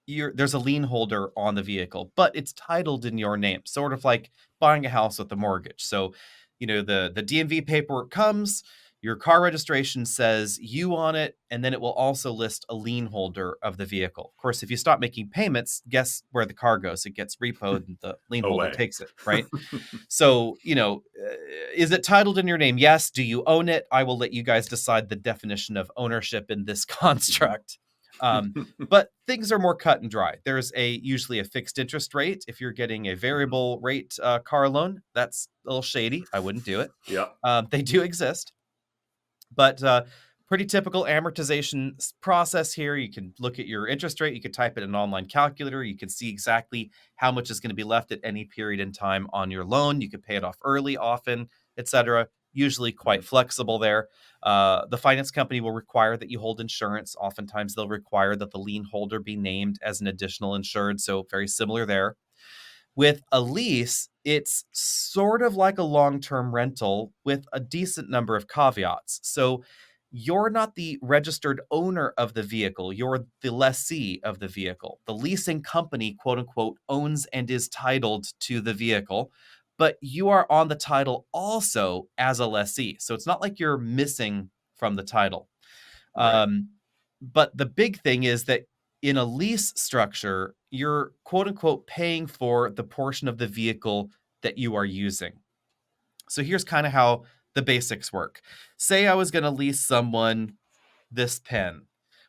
there's a lien holder on the vehicle, but it's titled in your name, sort of like buying a house with a mortgage. So, the DMV paperwork comes, your car registration says you on it, and then it will also list a lien holder of the vehicle. Of course, if you stop making payments, guess where the car goes? It gets repoed and the lien holder Away. takes it, right? So, is it titled in your name? Yes. Do you own it? I will let you guys decide the definition of ownership in this construct. Um, but things are more cut and dry. There's usually a fixed interest rate. If you're getting a variable rate car loan, that's a little shady. I wouldn't do it. Yeah. They do exist, but Pretty typical amortization process here. You can look at your interest rate. You can type it in an online calculator. You can see exactly how much is going to be left at any period in time on your loan. You can pay it off early, often, etc. Usually quite Mhm. flexible there. The finance company will require that you hold insurance. Oftentimes, they'll require that the lien holder be named as an additional insured. So, very similar there. With a lease, it's sort of like a long term rental with a decent number of caveats. So, you're not the registered owner of the vehicle, you're the lessee of the vehicle. The leasing company, quote unquote, owns and is titled to the vehicle, but you are on the title also as a lessee. So, it's not like you're missing from the title. Right. But the big thing is that in a lease structure, you're quote unquote paying for the portion of the vehicle that you are using. So here's kind of how the basics work. Say I was going to lease someone this pen.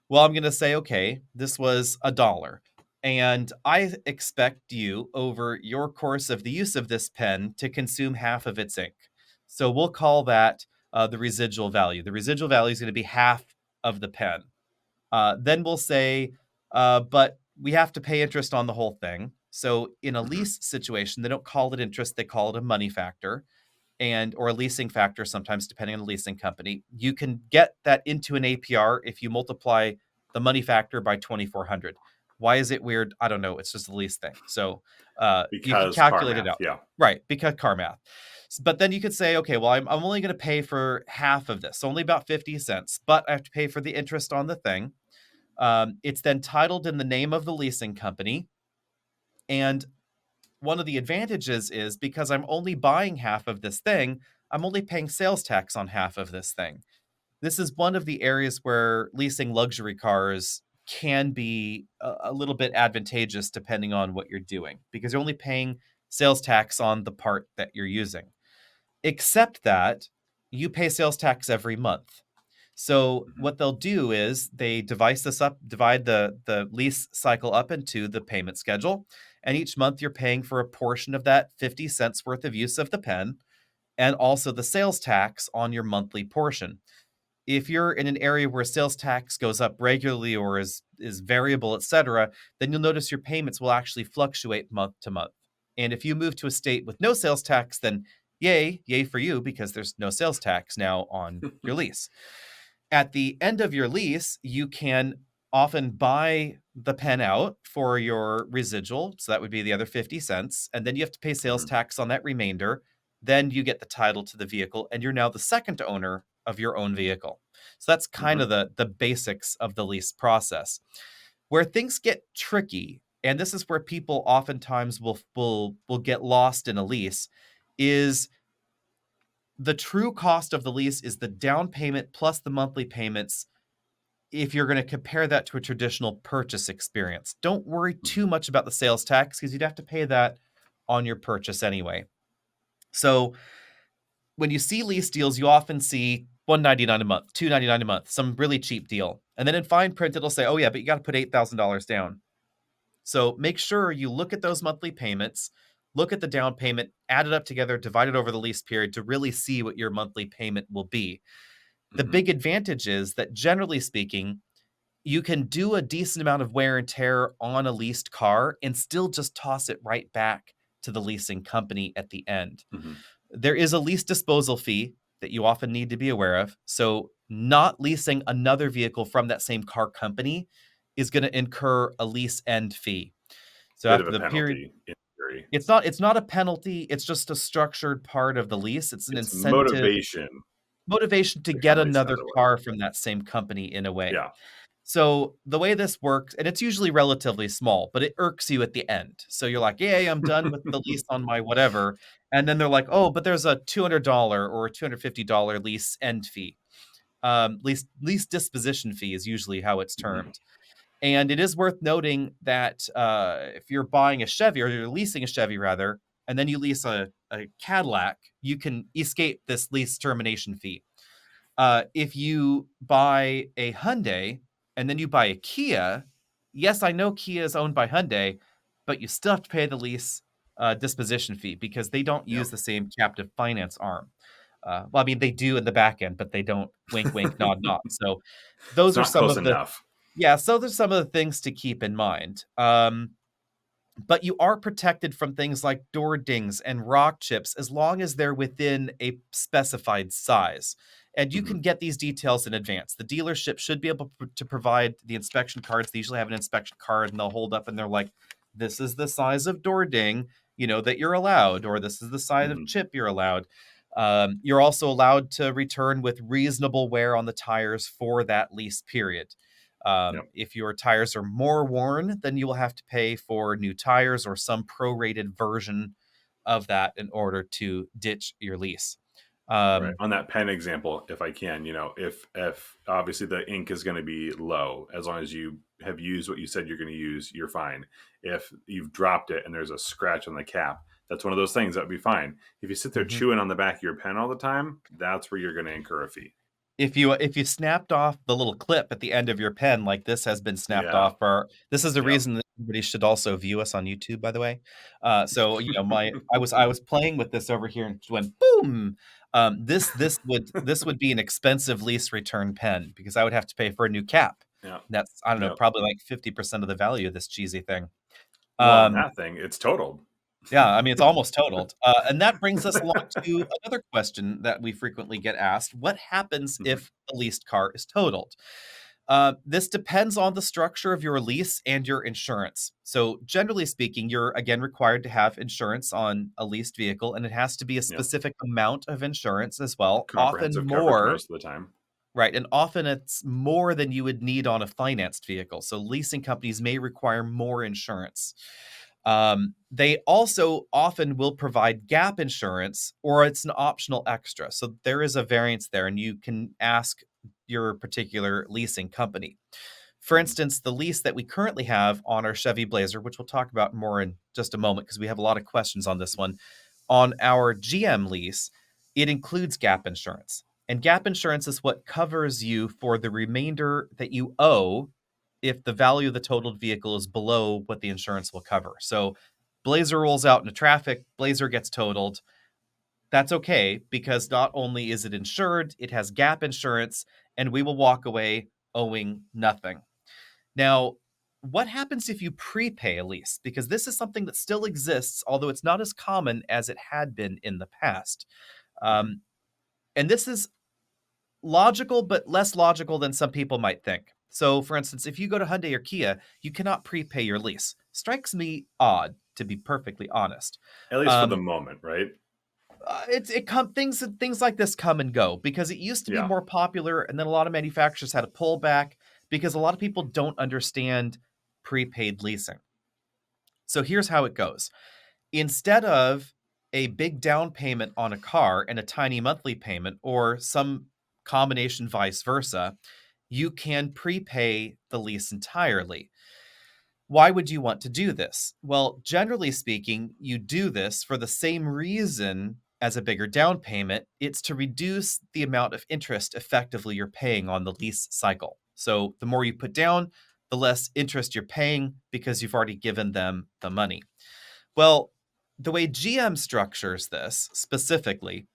Well, I'm going to say, okay, this was $1. And I expect you, over your course of the use of this pen, to consume half of its ink. So we'll call that the residual value. The residual value is going to be half of the pen. Then we'll say, but we have to pay interest on the whole thing. So in a Mhm. lease situation, they don't call it interest, they call it a money factor and or a leasing factor sometimes depending on the leasing company. You can get that into an APR if you multiply the money factor by 2400. Why is it weird? I don't know. It's just a lease thing. So you can Because car calculate it math, out. yeah. Right, because car math. But then you could say, okay, well, I'm only going to pay for half of this, only about 50 cents, but I have to pay for the interest on the thing. It's then titled in the name of the leasing company. And one of the advantages is because I'm only buying half of this thing, I'm only paying sales tax on half of this thing. This is one of the areas where leasing luxury cars can be a little bit advantageous depending on what you're doing because you're only paying sales tax on the part that you're using. Except that you pay sales tax every month. So Mhm. what they'll do is they divide the lease cycle up into the payment schedule, and each month you're paying for a portion of that 50 cents worth of use of the pen and also the sales tax on your monthly portion. If you're in an area where sales tax goes up regularly or is variable, etc., then you'll notice your payments will actually fluctuate month to month. And if you move to a state with no sales tax, then yay for you because there's no sales tax now on your lease. At the end of your lease, you can often buy the pen out for your residual. So that would be the other 50 cents. And then you have to pay sales Mhm. tax on that remainder. Then you get the title to the vehicle, and you're now the second owner of your own vehicle. So that's kind of Mhm. the basics of the lease process. Where things get tricky, and this is where people oftentimes will get lost in a lease, is the true cost of the lease is the down payment plus the monthly payments if you're going to compare that to a traditional purchase experience. Don't worry too Mhm. much about the sales tax because you'd have to pay that on your purchase anyway. So when you see lease deals, you often see 199 a month, 299 a month, some really cheap deal. And then in fine print, it'll say, oh, yeah, but you got to put $8,000 down. So make sure you look at those monthly payments, look at the down payment, add it up together, divide it over the lease period to really see what your monthly payment will be. The Mhm. big advantage is that generally speaking, you can do a decent amount of wear and tear on a leased car and still just toss it right back to the leasing company at the end. Mhm. There is a lease disposal fee that you often need to be aware of. So, not leasing another vehicle from that same car company is going to incur a lease end fee. So Bit of after a the period, penalty in theory. it's not a penalty, it's just a structured part of the lease. It's an It's incentive motivation to to get kinda lease another another one. car from that same company in a way. Yeah. So the way this works, and it's usually relatively small, but it irks you at the end. So you're like, "Yay, I'm done with the lease on my whatever." And then they're like, "Oh, but there's a $200 or a $250 lease end fee." Lease disposition fee is usually how it's Mhm. termed. And it is worth noting that if you're buying a Chevy or you're leasing a Chevy rather, and then you lease a Cadillac, you can escape this lease termination fee. If you buy a Hyundai and then you buy a Kia, yes, I know Kia is owned by Hyundai, but you still have to pay the lease disposition fee because they don't Yeah. use the same captive finance arm. Well, I mean, they do in the back end, but they don't wink, wink, nod, nod. So It's those are not some close of the enough. yeah, so there's some of the things to keep in mind. But you are protected from things like door dings and rock chips as long as they're within a specified size. And you Hmm. can get these details in advance. The dealership should be able to provide the inspection cards. They usually have an inspection card and they'll hold up and they're like, this is the size of door ding, that you're allowed, or this is the size of Hmm. chip you're allowed. You're also allowed to return with reasonable wear on the tires for that lease period. Yep. If your tires are more worn, then you will have to pay for new tires or some prorated version of that in order to ditch your lease. Right. Um, On that pen example, if I can, if obviously the ink is going to be low, as long as you have used what you said you're going to use, you're fine. If you've dropped it and there's a scratch on the cap, that's one of those things that would be fine. If you sit there mhm. chewing on the back of your pen all the time, that's where you're going to incur a fee. If you snapped off the little clip at the end of your pen, like this has been snapped Yeah. off for this is the Yep. reason that everybody should also view us on YouTube, by the way. So my I was playing with this over here and it went boom. This would be an expensive lease return pen because I would have to pay for a new cap. Yep. That's I don't know, Yep. probably like 50% of the value of this cheesy thing. Well, on Um, that thing, it's totaled. yeah, I mean, it's almost totaled. And that brings us along to another question that we frequently get asked. What happens Mhm. if a leased car is totaled? This depends on the structure of your lease and your insurance. So, generally speaking, you're again required to have insurance on a leased vehicle, and it has to be a Yep. specific amount of insurance as well, often Comprehensive coverage more, most of the time. right? And often it's more than you would need on a financed vehicle. So, leasing companies may require more insurance. They also often will provide gap insurance or it's an optional extra. So there is a variance there, and you can ask your particular leasing company. For Mhm. instance, the lease that we currently have on our Chevy Blazer, which we'll talk about more in just a moment because we have a lot of questions on this one. On our GM lease, it includes gap insurance. And gap insurance is what covers you for the remainder that you owe if the value of the totaled vehicle is below what the insurance will cover. So, Blazer rolls out into traffic, Blazer gets totaled. That's okay because not only is it insured, it has gap insurance, and we will walk away owing nothing. Now, what happens if you prepay a lease? Because this is something that still exists, although it's not as common as it had been in the past. Mhm. Um, and this is logical, but less logical than some people might think. So, for instance, if you go to Hyundai or Kia, you cannot prepay your lease. Strikes me odd, to be perfectly honest. At least for the Um, moment, right? things like this come and go because it used to be Yeah. more popular, and then a lot of manufacturers had to pull back because a lot of people don't understand prepaid leasing. So here's how it goes. Instead of a big down payment on a car and a tiny monthly payment, or some combination vice versa, you can prepay the lease entirely. Why would you want to do this? Well, generally speaking, you do this for the same reason as a bigger down payment. It's to reduce the amount of interest effectively you're paying on the lease cycle. So the more you put down, the less interest you're paying because you've already given them the money. Well, the way GM structures this specifically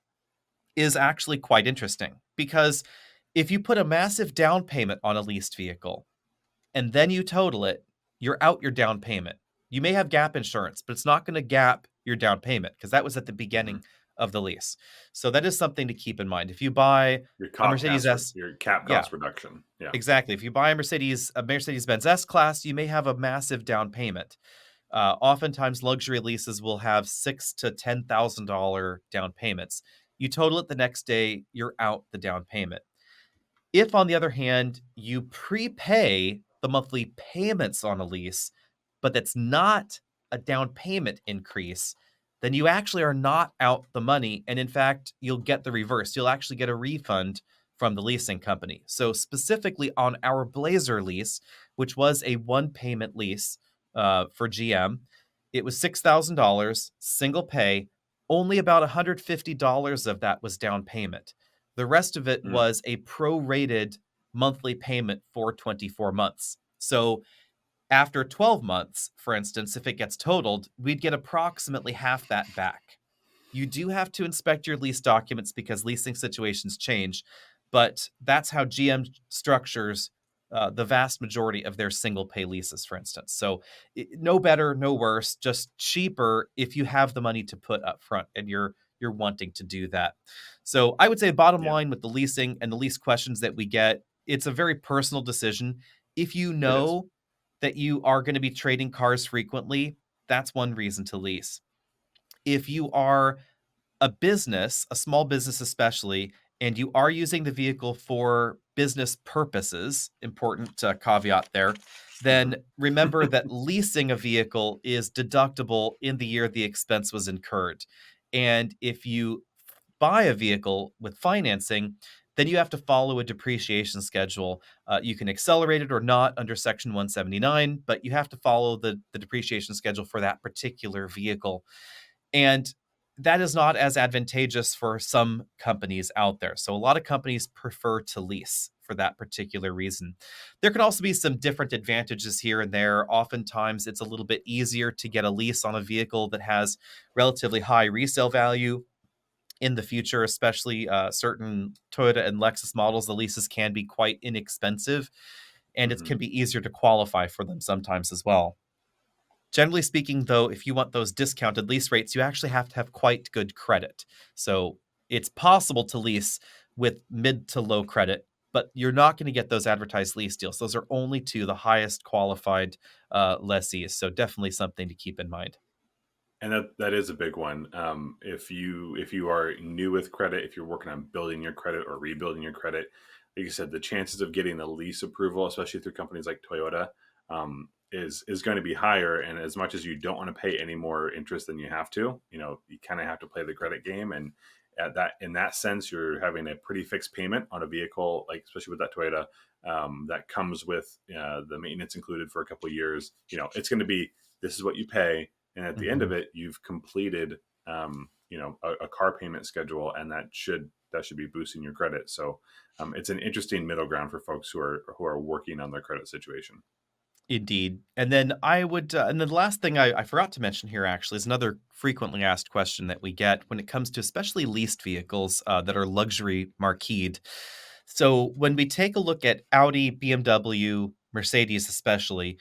is actually quite interesting because if you put a massive down payment on a leased vehicle, and then you total it, you're out your down payment. You may have gap insurance, but it's not going to gap your down payment because that was at the Mhm. beginning of the lease. So that is something to keep in mind. If you buy a Mercedes S, Your cap yeah, cost reduction. Yeah. exactly. If you buy a Mercedes-Benz S class, you may have a massive down payment. Oftentimes, luxury leases will have $6,000 to $10,000 down payments. You total it the next day, you're out the down payment. If, on the other hand, you prepay the monthly payments on a lease, but that's not a down payment increase, then you actually are not out the money. And in fact, you'll get the reverse. You'll actually get a refund from the leasing company. So, specifically on our Blazer lease, which was a one payment lease for GM, it was $6,000 single pay. Only about $150 of that was down payment. The rest of it Mm. was a prorated monthly payment for 24 months. So after 12 months, for instance, if it gets totaled, we'd get approximately half that back. You do have to inspect your lease documents because leasing situations change, but that's how GM structures the vast majority of their single pay leases, for instance. So, no better, no worse, just cheaper if you have the money to put up front and you're wanting to do that. So, I would say bottom Yeah, line with the leasing and the lease questions that we get, it's a very personal decision. If you it is. know that you are going to be trading cars frequently, that's one reason to lease. If you are a business, a small business especially, and you are using the vehicle for business purposes, important caveat there, then Mhm. remember that leasing a vehicle is deductible in the year the expense was incurred. And if you buy a vehicle with financing, then you have to follow a depreciation schedule. You can accelerate it or not under Section 179, but you have to follow the depreciation schedule for that particular vehicle. And that is not as advantageous for some companies out there. So a lot of companies prefer to lease for that particular reason. There can also be some different advantages here and there. Oftentimes, it's a little bit easier to get a lease on a vehicle that has relatively high resale value in the future, especially certain Toyota and Lexus models. The leases can be quite inexpensive, and it Mhm. can be easier to qualify for them sometimes as well. Generally speaking, though, if you want those discounted lease rates, you actually have to have quite good credit. So it's possible to lease with mid to low credit, but you're not going to get those advertised lease deals. Those are only to the highest qualified lessees. So definitely something to keep in mind. And that is a big one. If you are new with credit, if you're working on building your credit or rebuilding your credit, like you said, the chances of getting a lease approval, especially through companies like Toyota, is going to be higher. And as much as you don't want to pay any more interest than you have to, you kind of have to play the credit game. And at that in that sense, you're having a pretty fixed payment on a vehicle, like especially with that Toyota, that comes with the maintenance included for a couple of years. It's going to be, this is what you pay, and at the end of Mhm. it you've completed a car payment schedule, and that should be boosting your credit. So it's an interesting middle ground for folks who are working on their credit situation. Indeed. And then and then the last thing I forgot to mention here actually is another frequently asked question that we get when it comes to especially leased vehicles that are luxury marqueed. So when we take a look at Audi, BMW, Mercedes especially,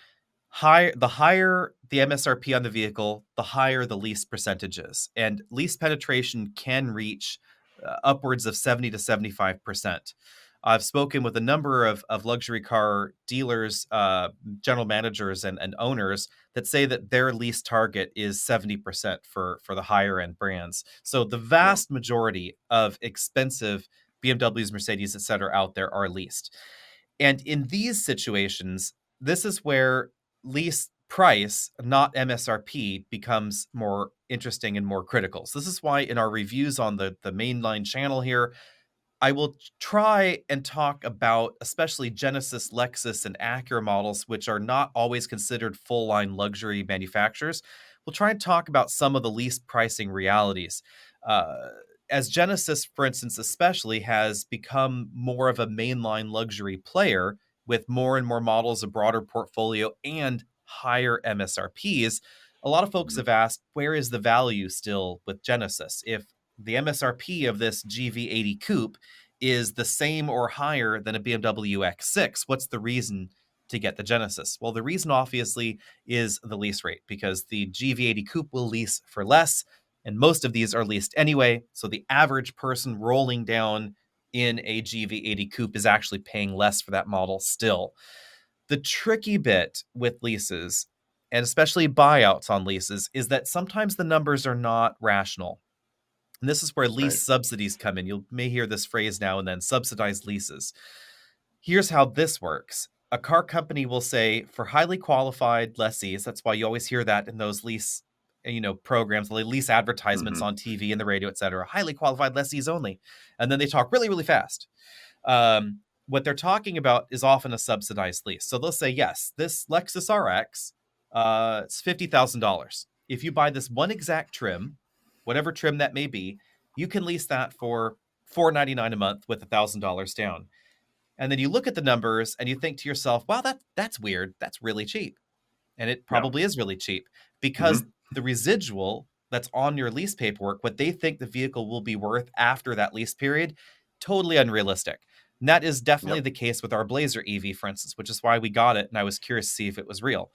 the higher the MSRP on the vehicle, the higher the lease percentages. And lease penetration can reach upwards of 70 to 75%. I've spoken with a number of luxury car dealers, general managers, and owners that say that their lease target is 70% for the higher end brands. So the Yeah. vast majority of expensive BMWs, Mercedes, et cetera, out there are leased. And in these situations, this is where lease price, not MSRP, becomes more interesting and more critical. So this is why in our reviews on the mainline channel here, I will try and talk about especially Genesis, Lexus, and Acura models, which are not always considered full line luxury manufacturers. We'll try and talk about some of the lease pricing realities. Uh, as Genesis, for instance, especially has become more of a mainline luxury player with more and more models, a broader portfolio, and higher MSRPs, a lot of folks Mhm. have asked, where is the value still with Genesis? If the MSRP of this GV80 coupe is the same or higher than a BMW X6, what's the reason to get the Genesis? Well, the reason obviously is the lease rate because the GV80 coupe will lease for less, and most of these are leased anyway. So the average person rolling down in a GV80 coupe is actually paying less for that model still. The tricky bit with leases, and especially buyouts on leases, is that sometimes the numbers are not rational. And this is where lease Right. subsidies come in. You may hear this phrase now and then, subsidized leases. Here's how this works. A car company will say for highly qualified lessees, that's why you always hear that in those lease programs, the lease advertisements Hmm. on TV and the radio, et cetera, highly qualified lessees only. And then they talk really, really fast. What they're talking about is often a subsidized lease. So they'll say, yes, this Lexus RX, it's $50,000. If you buy this one exact trim, whatever trim that may be, you can lease that for $499 a month with $1,000 down. And then you look at the numbers and you think to yourself, wow, that's weird. That's really cheap. And it Yeah. probably is really cheap because Hmm. the residual that's on your lease paperwork, what they think the vehicle will be worth after that lease period, totally unrealistic. And that is definitely Yep. the case with our Blazer EV, for instance, which is why we got it. And I was curious to see if it was real.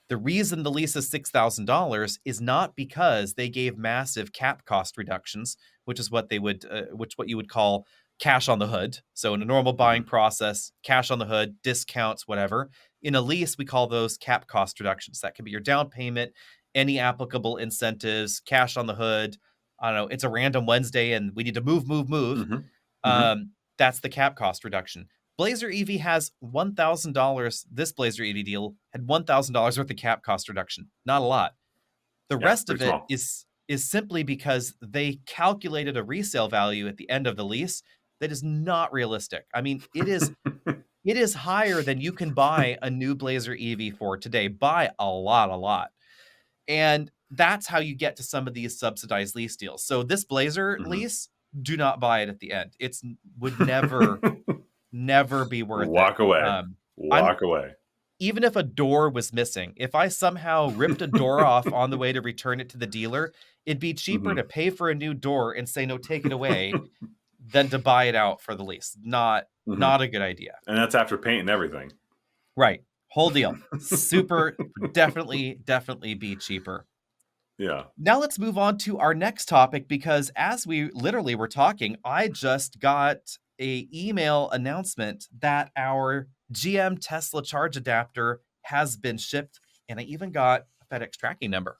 The reason the lease is $6,000 is not because they gave massive cap cost reductions, which is what they would, what you would call cash on the hood. So in a normal buying Mhm. process, cash on the hood, discounts, whatever. In a lease, we call those cap cost reductions. That could be your down payment, any applicable incentives, cash on the hood. I don't know. It's a random Wednesday and we need to move. Mhm. Mhm. That's the cap cost reduction. Blazer EV has $1,000. This Blazer EV deal had $1,000 worth of cap cost reduction. Not a lot. The Yeah, rest of pretty it small. is simply because they calculated a resale value at the end of the lease that is not realistic. I mean, it is higher than you can buy a new Blazer EV for today by a lot. And that's how you get to some of these subsidized lease deals. So this Blazer Mhm. lease, do not buy it at the end. It's would never be worth it. Walk away. I'm Walk away. even if a door was missing, if I somehow ripped a door off on the way to return it to the dealer, it'd be cheaper to Mhm. pay for a new door and say, "No, take it away," than to buy it out for the lease. Not Mhm. a good idea. And that's after painting everything. Right. Whole deal. Super definitely be cheaper. Yeah. Now let's move on to our next topic because as we literally were talking, I just got a email announcement that our GM Tesla charge adapter has been shipped, and I even got a FedEx tracking number.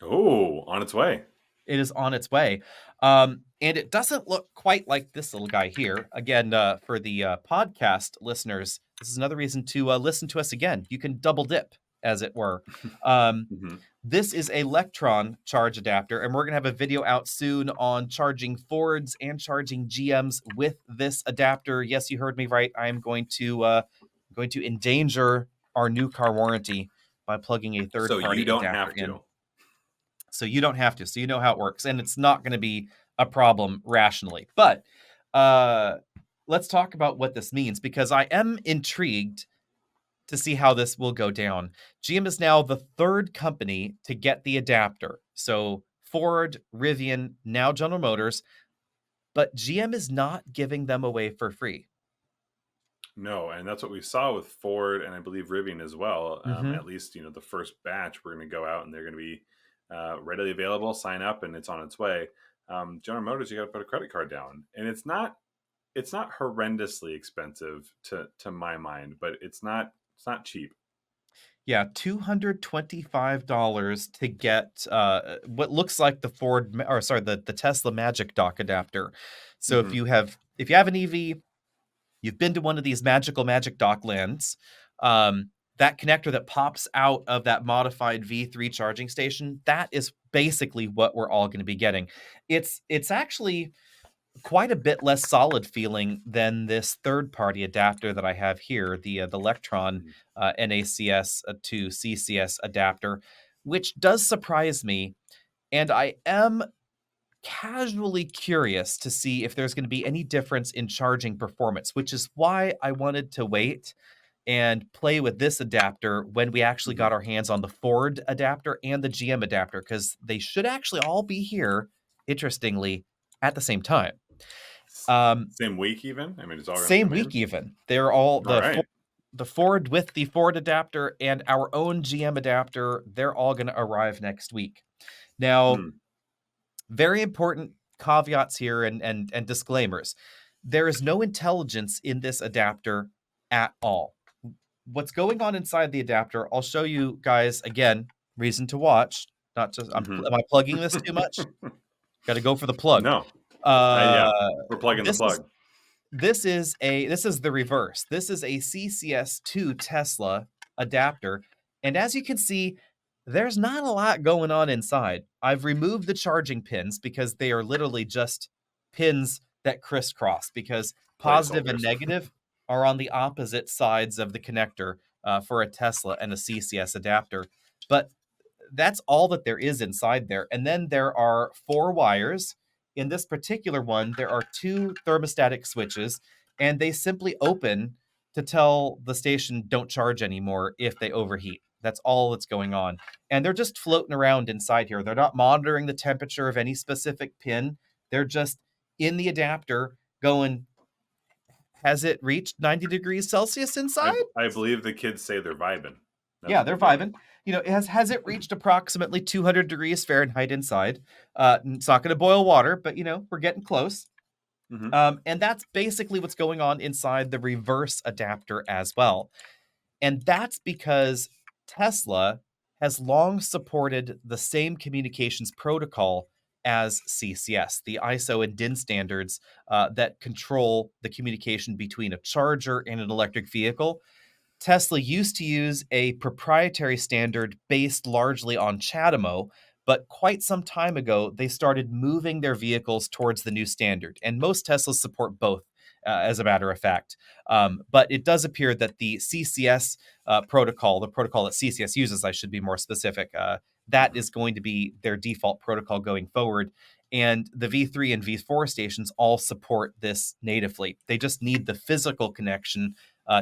Oh, on its way. It is on its way. And it doesn't look quite like this little guy here. Again, for the podcast listeners, this is another reason to listen to us again. You can double dip, as it were. Um, Mhm. this is a Electron charge adapter, and we're going to have a video out soon on charging Fords and charging GMs with this adapter. Yes, you heard me right. I am going to endanger our new car warranty by plugging a So you third-party don't adapter have in. to. So you don't have to. So you know how it works, and it's not going to be a problem rationally. But uh, let's talk about what this means because I am intrigued to see how this will go down. GM is now the third company to get the adapter. So Ford, Rivian, now General Motors, but GM is not giving them away for free. No, and that's what we saw with Ford and I believe Rivian as well. Mm-hmm. At least the first batch we're going to go out and they're going to be readily available. Sign up and it's on its way. General Motors, you got to put a credit card down, and it's not horrendously expensive to my mind, but it's not cheap. Yeah, $225 to get what looks like the the Tesla Magic Dock adapter. So Hmm. if you have an EV, you've been to one of these magical Magic Dock lands, that connector that pops out of that modified V3 charging station, that is basically what we're all going to be getting. It's actually quite a bit less solid feeling than this third-party adapter that I have here, the Electron NACS to CCS adapter, which does surprise me. And I am casually curious to see if there's going to be any difference in charging performance, which is why I wanted to wait and play with this adapter when we actually Hmm. got our hands on the Ford adapter and the GM adapter, because they should actually all be here, interestingly, at the same time. Um, Same week, even. I mean, it's all going to Same come week in. even. They're all All right. the Ford with the Ford adapter and our own GM adapter, they're all going to arrive next week. Now, Hmm. very important caveats here and disclaimers. There is no intelligence in this adapter at all. What's going on inside the adapter, I'll show you guys again, reason to watch. Not just Hmm. am I plugging this too much? Got to go for the plug. No. Uh Yeah. We're plugging the this is plug. this is the reverse. This is a CCS2 Tesla adapter. And as you can see, there's not a lot going on inside. I've removed the charging pins because they are literally just pins that crisscross because positive and Placeholders. negative are on the opposite sides of the connector for a Tesla and a CCS adapter. But that's all that there is inside there. And then there are 4 wires. In this particular one, there are 2 thermostatic switches, and they simply open to tell the station don't charge anymore if they overheat. That's all that's going on. And they're just floating around inside here. They're not monitoring the temperature of any specific pin. They're just in the adapter going, has it reached 90 degrees Celsius inside? I believe the kids say they're vibing. That's Yeah, what they're they're doing. vibing. Has it reached approximately 200 degrees Fahrenheit inside? It's not going to boil water, but we're getting close. Hmm. And that's basically what's going on inside the reverse adapter as well. And that's because Tesla has long supported the same communications protocol as CCS, the ISO and DIN standards that control the communication between a charger and an electric vehicle. Tesla used to use a proprietary standard based largely on CHAdeMO, but quite some time ago, they started moving their vehicles towards the new standard. And most Teslas support both, as a matter of fact. But it does appear that the CCS protocol, the protocol that CCS uses, I should be more specific, that is going to be their default protocol going forward. And the V3 and V4 stations all support this natively. They just need the physical connection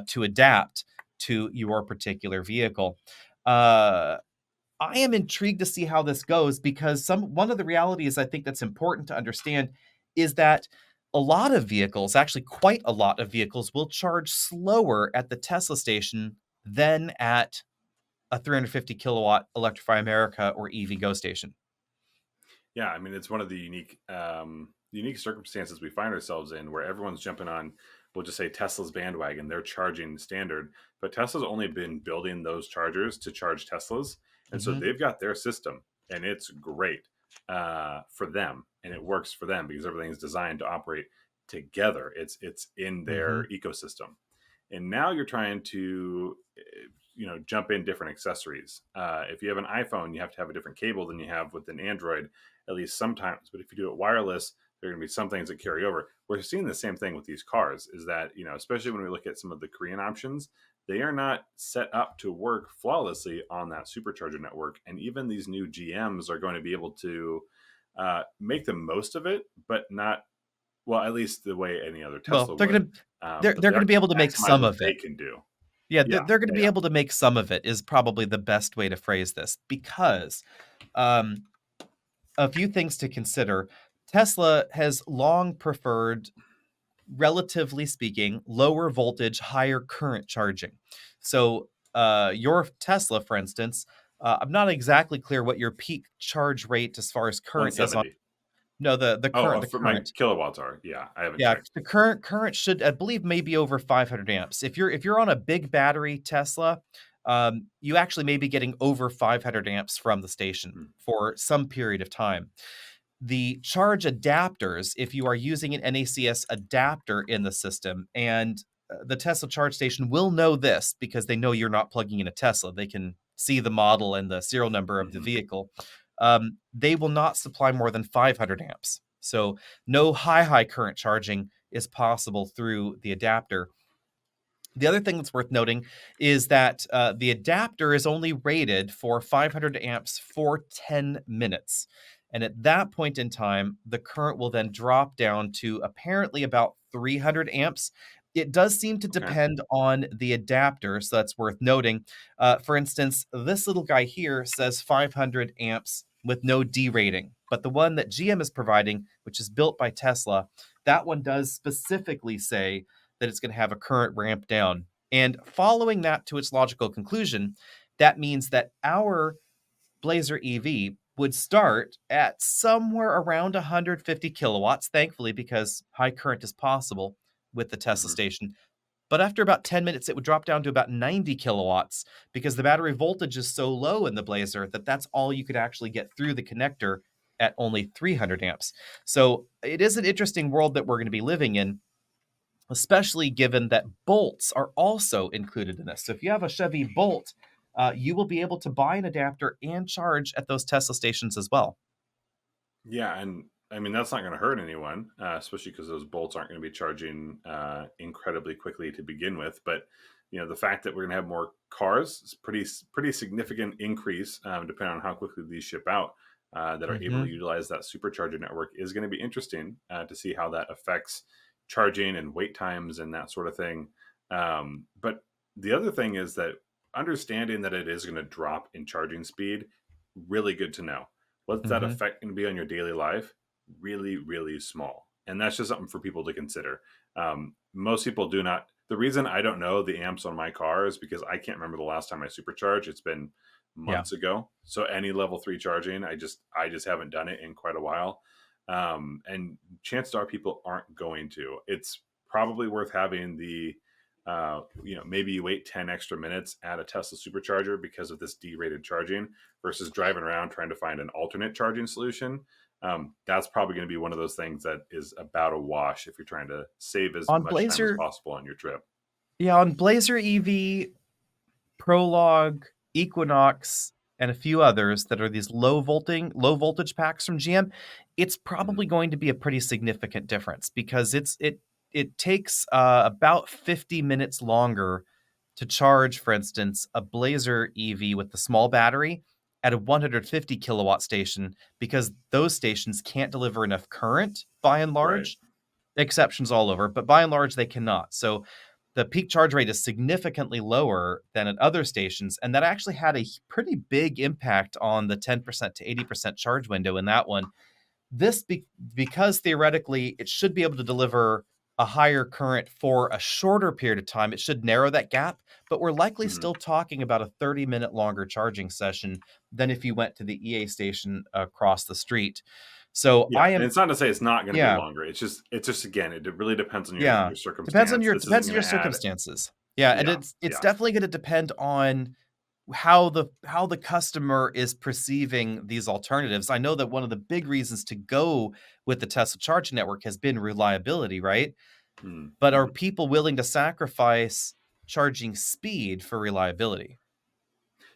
to adapt to your particular vehicle. I am intrigued to see how this goes because one of the realities I think that's important to understand is that a lot of vehicles, actually quite a lot of vehicles, will charge slower at the Tesla station than at a 350 kilowatt Electrify America or EVgo station. Yeah, I mean, it's one of the unique circumstances we find ourselves in where everyone's jumping on, we'll just say Tesla's bandwagon. They're charging standard, but Tesla's only been building those chargers to charge Teslas, and so Mm-hmm. they've got their system, and it's great for them, and it works for them because everything is designed to operate together. It's in Mm-hmm. their ecosystem, and now you're trying to jump in different accessories. If you have an iPhone, you have to have a different cable than you have with an Android, at least sometimes. But if you do it wireless, there are going to be some things that carry over. We're seeing the same thing with these cars, is that, especially when we look at some of the Korean options, they are not set up to work flawlessly on that supercharger network. And even these new GMs are going to be able to make the most of it, but not, well, at least the way any other Well, Tesla would. they're But they going are to be able to make maximize some what of they it. can do. Yeah, Yeah, they're going to yeah, be yeah. able to make some of it is probably the best way to phrase this because um, a few things to consider. Tesla has long preferred, relatively speaking, lower voltage, higher current charging. So, your Tesla, for instance, I'm not exactly clear what your peak charge rate as far as current is on. 170. No, the Oh, current, the for my current. kilowatts are. Yeah, I haven't Yeah, checked. the current should, I believe, maybe over 500 amps. If you're on a big battery Tesla, you actually may be getting over 500 amps from the station Hmm. for some period of time. The charge adapters, if you are using an NACS adapter in the system, and the Tesla charge station will know this because they know you're not plugging in a Tesla. They can see the model and the serial number of the Hmm. vehicle. They will not supply more than 500 amps. So no high current charging is possible through the adapter. The other thing that's worth noting is that the adapter is only rated for 500 amps for 10 minutes. And at that point in time, the current will then drop down to apparently about 300 amps. It does seem to Okay. depend on the adapter, so that's worth noting. For instance, this little guy here says 500 amps with no D rating, but the one that GM is providing, which is built by Tesla, that one does specifically say that it's going to have a current ramp down. And following that to its logical conclusion, that means that our Blazer EV would start at somewhere around 150 kilowatts, thankfully, because high current is possible with the Tesla Hmm. station. But after about 10 minutes, it would drop down to about 90 kilowatts because the battery voltage is so low in the Blazer that that's all you could actually get through the connector at only 300 amps. So it is an interesting world that we're going to be living in, especially given that bolts are also included in this. So if you have a Chevy Bolt, you will be able to buy an adapter and charge at those Tesla stations as well. Yeah, and I mean that's not going to hurt anyone, especially because those bolts aren't going to be charging incredibly quickly to begin with. But the fact that we're going to have more cars is pretty significant increase, depending on how quickly these ship out, that are able to Hmm. utilize that supercharger network is going to be interesting to see how that affects charging and wait times and that sort of thing. But the other thing is that understanding that it is going to drop in charging speed, really good to know. What's that Mhm. effect going to be on your daily life? Really, really small. And that's just something for people to consider. Most people do not. The reason I don't know the amps on my car is because I can't remember the last time I supercharged. It's been Yeah. months ago. So any level 3 charging, I just haven't done it in quite a while. And chances are people aren't going to. It's probably worth having the maybe you wait 10 extra minutes at a Tesla supercharger because of this derated charging versus driving around trying to find an alternate charging solution. That's probably going to be one of those things that is about a wash if you're trying to save as On much time as Blazer possible on your trip. yeah, on Blazer EV, Prologue, Equinox, and a few others that are these low voltage packs from GM, it's Mhm. probably going to be a pretty significant difference because it takes about 50 minutes longer to charge, for instance, a Blazer EV with the small battery at a 150 kilowatt station because those stations can't deliver enough current by and Right. large. Exceptions all over, but by and large, they cannot. So the peak charge rate is significantly lower than at other stations, and that actually had a pretty big impact on the 10% to 80% charge window in that one. Because theoretically it should be able to deliver a higher current for a shorter period of time, it should narrow that gap, but we're likely Mhm. still talking about a 30-minute longer charging session than if you went to the EA station across the street. So Yeah, I and am it's not to say it's not going to be yeah, longer. It's just again, it really depends on yeah. your Depends on circumstance. your This isn't depends on going your to add. circumstances. Yeah, and Yeah, it's yeah. definitely gonna depend on how the customer is perceiving these alternatives. I know that one of the big reasons to go with the Tesla charging network has been reliability, right? But are Mm-hmm. people willing to sacrifice charging speed for reliability?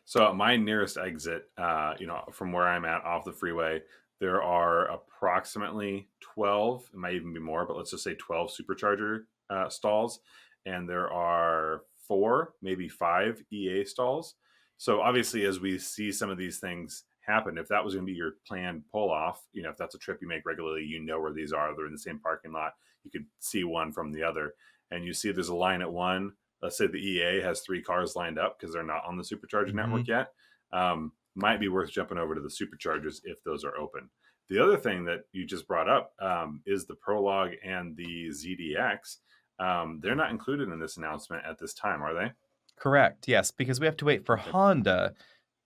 So at my nearest exit, from where I'm at off the freeway, there are approximately 12, it might even be more, but let's just say 12 supercharger stalls, and there are four, maybe five EA stalls. So obviously, as we see some of these things happen, if that was going to be your planned pull off, if that's a trip you make regularly, where these are, they're in the same parking lot, you could see one from the other, and you see there's a line at one. Let's say the EA has three cars lined up because they're not on the supercharger network Mhm. yet. Might be worth jumping over to the superchargers if those are open. The other thing that you just brought up is the Prologue and the ZDX. They're not included in this announcement at this time, are they? Correct, yes, because we have to wait for Okay. Honda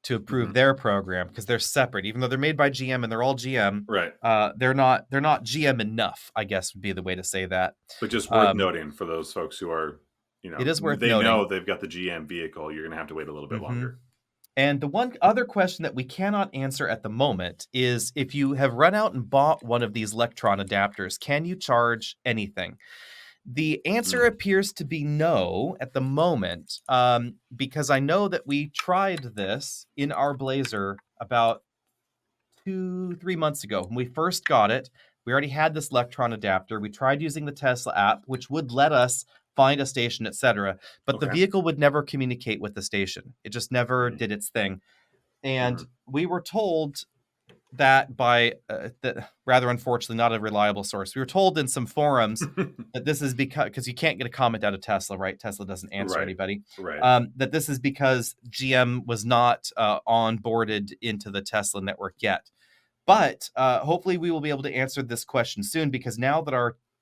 to approve Hmm. their program because they're separate. Even though they're made by GM and they're all GM, Right. they're not GM enough, I guess would be the way to say that. But just worth Um, noting for those folks who are, it is worth they noting. know they've got the GM vehicle. You're going to have to wait a little bit Mhm. longer. And the one other question that we cannot answer at the moment is if you have run out and bought one of these Electron adapters, can you charge anything? The answer Mm, appears to be no at the moment, because I know that we tried this in our Blazer about 2, 3 months ago. When we first got it, we already had this Electron adapter. We tried using the Tesla app, which would let us find a station, etc. But the okay. vehicle would never communicate with the station. It just never Mm, did its thing. And mhm. we were told that by rather unfortunately not a reliable source. We were told in some forums that this is because you can't get a comment out of Tesla, right? Tesla doesn't answer Right. anybody. Right. That this is because GM was not onboarded into the Tesla network yet. Mm, But hopefully, we will be able to answer this question soon because now that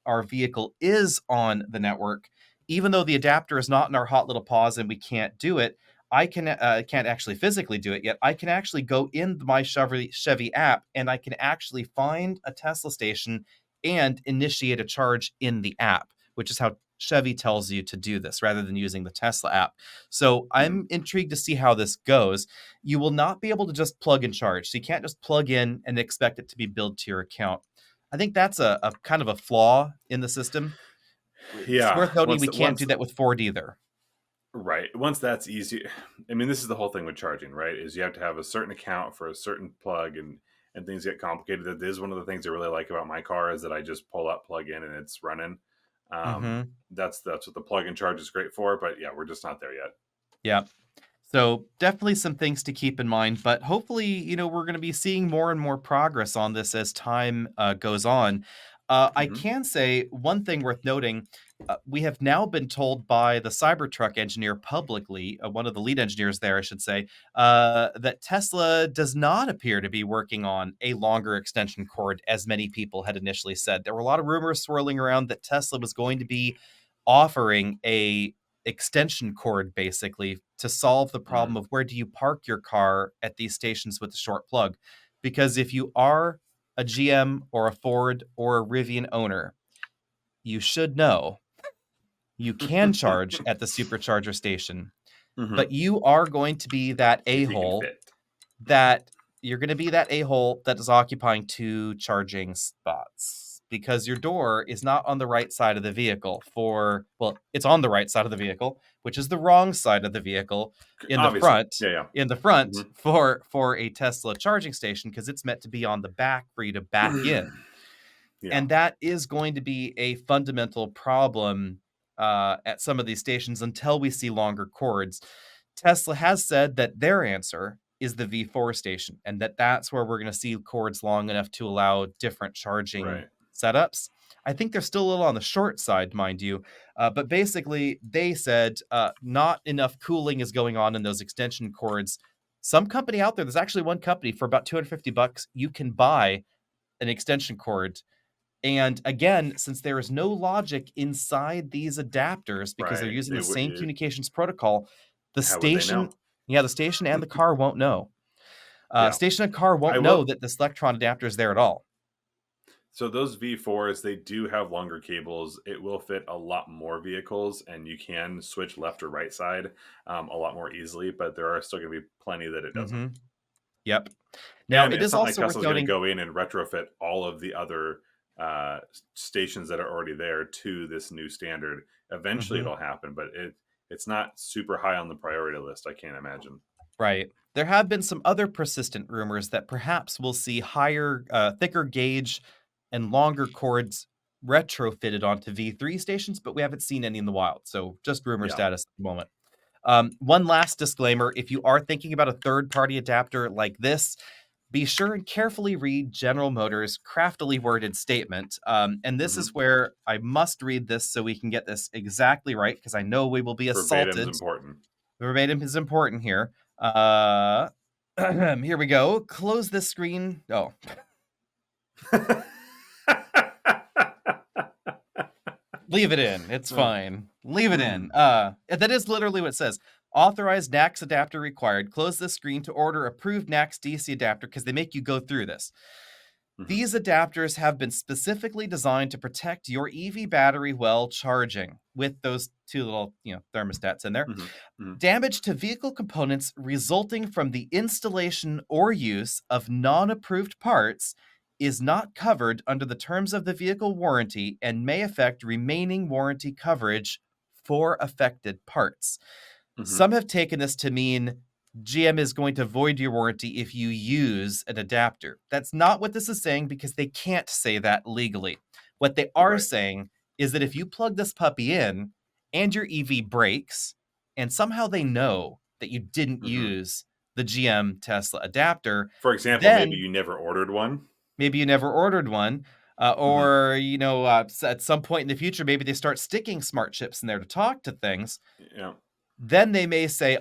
our vehicle is on the network, even though the adapter is not in our hot little paws and we can't do it, I can't actually physically do it yet. I can actually go in my Chevy app and I can actually find a Tesla station and initiate a charge in the app, which is how Chevy tells you to do this rather than using the Tesla app. So mm. I'm intrigued to see how this goes. You will not be able to just plug and charge. So you can't just plug in and expect it to be billed to your account. I think that's a kind of a flaw in the system. It's Yeah. worth noting Once we that can't once do that with Ford either. Right. Once that's easy, I mean, this is the whole thing with charging, right? Is you have to have a certain account for a certain plug, and things get complicated. That is one of the things I really like about my car is that I just pull up, plug in, and it's running. Hmm. That's what the plug and charge is great for. But yeah, we're just not there yet. Yeah. So definitely some things to keep in mind, but hopefully, we're going to be seeing more and more progress on this as time goes on. I Hmm. can say one thing worth noting. We have now been told by the Cybertruck engineer publicly, one of the lead engineers there, I should say, that Tesla does not appear to be working on a longer extension cord as many people had initially said. There were a lot of rumors swirling around that Tesla was going to be offering a extension cord basically to solve the Hmm. problem of where do you park your car at these stations with a short plug. Because if you are a GM or a Ford or a Rivian owner, you should know you can charge at the supercharger station, Hmm. but you are going to be that If you can a-hole fit. that you're going to be that a-hole that is occupying two charging spots because your door is not on the right side of the vehicle well, it's on the right side of the vehicle, which is the wrong side of the vehicle in the Obviously. front Yeah, yeah. in the front Hmm. for a Tesla charging station because it's meant to be on the back for you to back in. Yeah. And that is going to be a fundamental problem at some of these stations until we see longer cords. Tesla has said that their answer is the V4 station, and that's where we're going to see cords long enough to allow different charging Right. setups. I think they're still a little on the short side, mind you, but basically they said not enough cooling is going on in those extension cords. Some company out there's actually one company for about $250, you can buy an extension cord, and again, since there is no logic inside these adapters because they're Right. using They the same would. communications protocol, the How would they station, know? yeah, the station and the car won't know. Yeah. Station and car I won't know will. that this electron adapter is there at all. So those V4s, they do have longer cables. It will fit a lot more vehicles, and you can switch left or right side a lot more easily. But there are still going to be plenty that it doesn't. Hmm. Yep. Now, And it it's is not like also worth Tesla's going to noting, go in and retrofit all of the other stations that are already there to this new standard. Eventually, mhm, it'll happen, but it's not super high on the priority list. I can't imagine. right. There have been some other persistent rumors that perhaps we'll see higher, thicker gauge and longer cords retrofitted onto V3 stations, but we haven't seen any in the wild. So just rumor Yeah. status at the moment. One last disclaimer, if you are thinking about a third-party adapter like this, be sure and carefully read General Motors' craftily worded statement. And this Hmm. is where I must read this so we can get this exactly right, because I know we will be Verbatim's assaulted. important. Verbatim is important here. Uh, here we go. Close this screen. Oh, leave it in. It's fine. Leave it in. That is literally what it says. Authorized NACS adapter required. Close this screen to order approved NACS DC adapter because they make you go through this. Hmm. These adapters have been specifically designed to protect your EV battery while charging with those two little, thermostats in there. Hmm. Hmm. Damage to vehicle components resulting from the installation or use of non-approved parts is not covered under the terms of the vehicle warranty and may affect remaining warranty coverage for affected parts. Hmm. Some have taken this to mean GM is going to void your warranty if you use an adapter. That's not what this is saying because they can't say that legally. What they are Right. saying is that if you plug this puppy in and your EV breaks, and somehow they know that you didn't Hmm. use the GM Tesla adapter, For example, maybe then you never ordered one. maybe you never ordered one, Hmm. or at some point in the future, maybe they start sticking smart chips in there to talk to things. Yeah. Then they may say,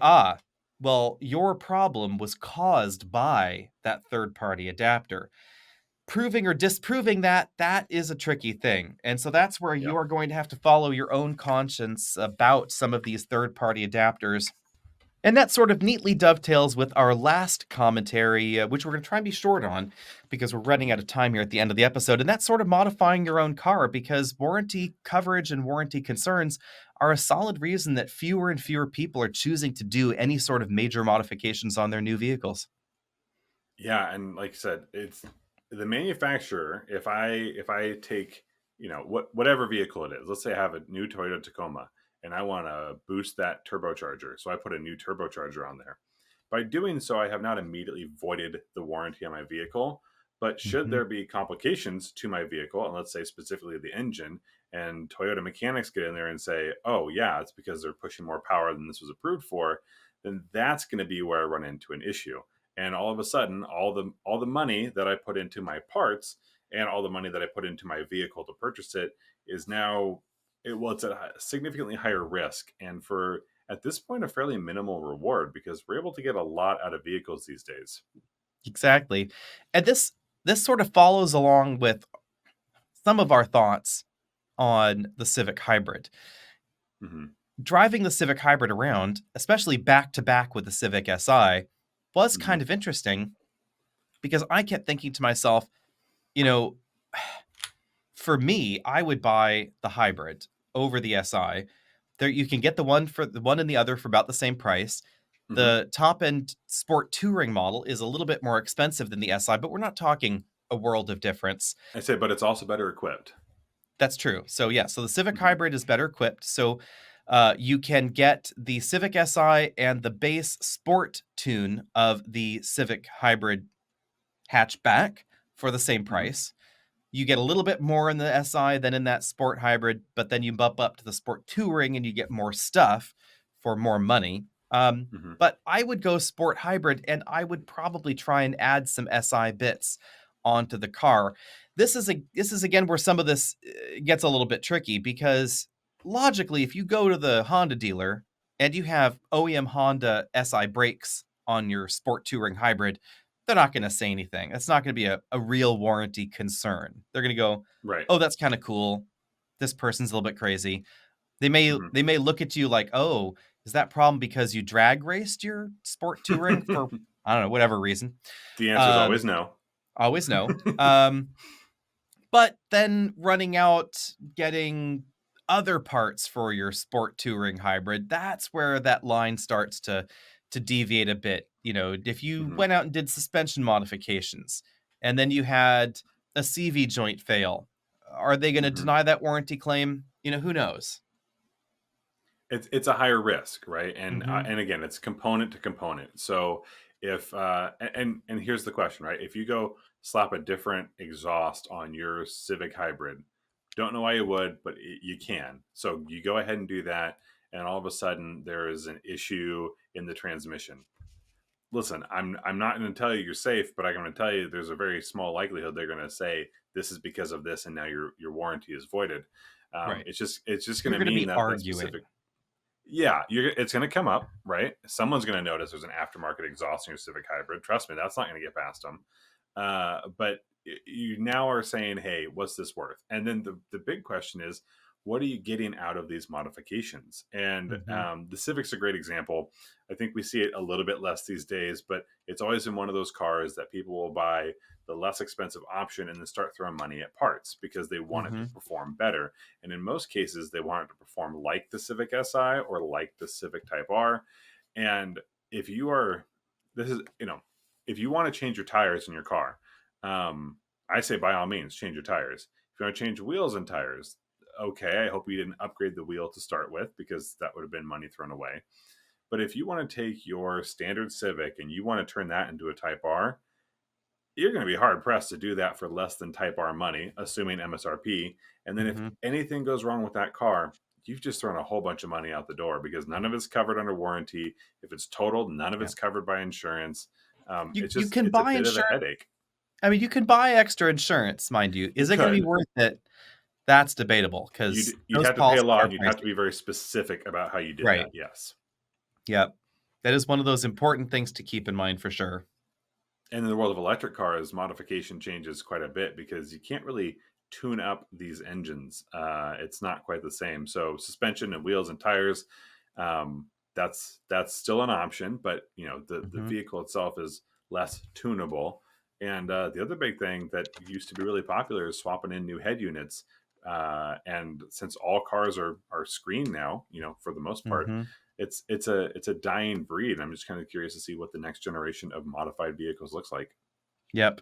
well, your problem was caused by that third party adapter. Proving or disproving that is a tricky thing. And so that's where Yeah. you are going to have to follow your own conscience about some of these third party adapters. And that sort of neatly dovetails with our last commentary, which we're going to try and be short on because we're running out of time here at the end of the episode. And that's sort of modifying your own car because warranty coverage and warranty concerns are a solid reason that fewer and fewer people are choosing to do any sort of major modifications on their new vehicles. Yeah, and like I said, it's the manufacturer. If I take whatever vehicle it is, let's say I have a new Toyota Tacoma and I want to boost that turbocharger, so I put a new turbocharger on there. By doing so, I have not immediately voided the warranty on my vehicle. But should Hmm. there be complications to my vehicle, and let's say specifically the engine, and Toyota mechanics get in there and say, "Oh yeah, it's because they're pushing more power than this was approved for," then that's going to be where I run into an issue. And all of a sudden all the money that I put into my parts and all the money that I put into my vehicle to purchase it is now it's at a significantly higher risk, and for at this point a fairly minimal reward because we're able to get a lot out of vehicles these days. Exactly. And this sort of follows along with some of our thoughts on the Civic Hybrid. Hmm. Driving the Civic Hybrid around, especially back to back with the Civic Si, was Hmm. kind of interesting because I kept thinking to myself, you know, for me, I would buy the hybrid over the Si. There you can get the one and the other for about the same price. Hmm. The top end sport touring model is a little bit more expensive than the Si, but we're not talking a world of difference. I say, but it's also better equipped. That's true. So yeah, so the Civic Hmm. Hybrid is better equipped. So you can get the Civic Si and the base sport tune of the Civic Hybrid hatchback for the same Hmm. price. You get a little bit more in the Si than in that sport hybrid, but then you bump up to the sport touring and you get more stuff for more money. Um, Hmm. but I would go sport hybrid and I would probably try and add some Si bits onto the car. This is again where some of this gets a little bit tricky because logically, if you go to the Honda dealer and you have OEM Honda Si brakes on your sport touring hybrid, they're not going to say anything. That's not going to be a real warranty concern. They're going to go, Right. "Oh, that's kind of cool. This person's a little bit crazy." They may Hmm. they may look at you like, "Oh, is that problem because you drag raced your sport touring for I don't know, whatever reason?" The answer is Um, always no. always no. But then running out, getting other parts for your sport touring hybrid, that's where that line starts to deviate a bit. You know, if you Hmm. went out and did suspension modifications and then you had a CV joint fail, are they going to Hmm. deny that warranty claim? You know, who knows? It's a higher risk, right? Mhm. And again, it's component to component. So if and here's the question, right? If you go slap a different exhaust on your Civic Hybrid, don't know why you would, but you can. So you go ahead and do that, and all of a sudden there is an issue in the transmission. Listen, I'm not going to tell you you're safe, but I'm going to tell you there's a very small likelihood they're going to say this is because of this, and now your warranty is voided. Right. It's just going You're to going to mean be that that specific, arguing. yeah, it's going to come up, right? Someone's going to notice there's an aftermarket exhaust in your Civic Hybrid. Trust me, that's not going to get past them. But you now are saying, hey, what's this worth? And then the big question is, what are you getting out of these modifications? And Mhm. the Civic's a great example. I think we see it a little bit less these days, but it's always been one of those cars that people will buy the less expensive option and then start throwing money at parts because they want it to Mhm. perform better. And in most cases, they want it to perform like the Civic Si or like the Civic Type R. And if you are, this is, if you want to change your tires in your car, I say by all means, change your tires. If you want to change wheels and tires, okay, I hope you didn't upgrade the wheel to start with because that would have been money thrown away. But if you want to take your standard Civic and you want to turn that into a Type R, you're going to be hard pressed to do that for less than Type R money, assuming MSRP. And then if Mhm. anything goes wrong with that car, you've just thrown a whole bunch of money out the door because none of it's covered under warranty. If it's totaled, none of Yeah. it's covered by insurance. You It's you just can it's a buy bit of a insurance. headache. I mean, you can buy extra insurance, mind you. You Is it going to be could. worth it? That's debatable because You'd those have to pay a policies lot, are and you'd have to pricey. be very specific about how you did Right. that. Yes. Yep. That is one of those important things to keep in mind for sure. And in the world of electric cars, modification changes quite a bit because you can't really tune up these engines. It's not quite the same. So suspension and wheels and tires, that's still an option, but the Mhm. vehicle itself is less tunable. And the other big thing that used to be really popular is swapping in new head units. And since all cars are screened now, for the most part, Mhm. it's a dying breed. I'm just kind of curious to see what the next generation of modified vehicles looks like. Yep.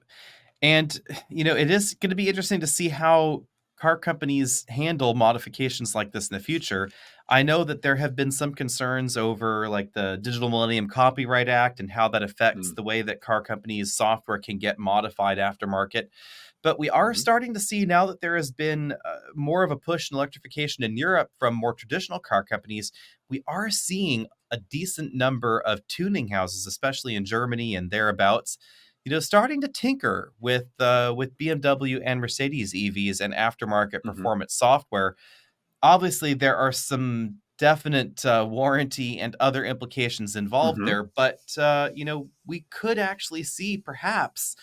And, it is gonna be interesting to see how car companies handle modifications like this in the future. I know that there have been some concerns over, like, the Digital Millennium Copyright Act and how that affects Mm, the way that car companies' software can get modified aftermarket. But we are mhm. starting to see now that there has been, more of a push in electrification in Europe from more traditional car companies, we are seeing a decent number of tuning houses, especially in Germany and thereabouts, starting to tinker with BMW and Mercedes EVs and aftermarket Hmm. performance software. Obviously, there are some definite warranty and other implications involved Hmm. there, but we could actually see perhaps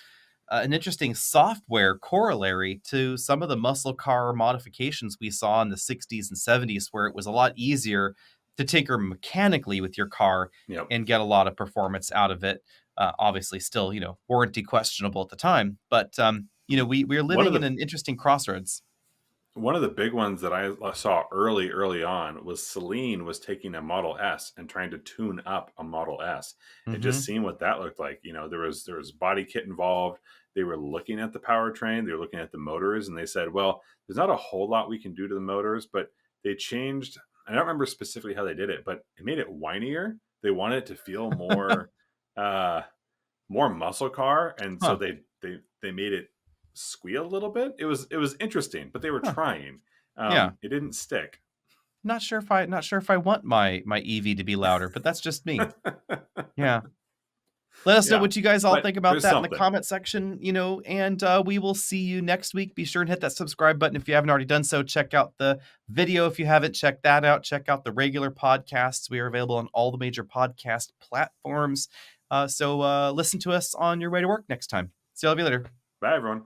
an interesting software corollary to some of the muscle car modifications we saw in the 60s and 70s, where it was a lot easier to tinker mechanically with your car Yep. and get a lot of performance out of it. Obviously, still, warranty questionable at the time, but we're One of living in the an interesting crossroads. One of the big ones that I saw early on was Celine was taking a Model S and trying to tune up a Model S, and just Hmm. seeing what that looked like. There was body kit involved. They were looking at the powertrain, they were looking at the motors, and they said, "Well, there's not a whole lot we can do to the motors," but they changed. I don't remember specifically how they did it, but it made it whinier. They wanted it to feel uh, more muscle car, and so Huh. they made it squeal a little bit. It was interesting, but they were Huh. trying. Yeah. It didn't stick. Not sure if I want my EV to be louder, but that's just me. Yeah. Let us know Yeah, what you guys all but think about there's that in the something. comment section, and we will see you next week. Be sure and hit that subscribe button if you haven't already done so. Check out the video if you haven't checked that out. Check out the regular podcasts. We are available on all the major podcast platforms. So listen to us on your way to work next time. See you all later. Bye, everyone.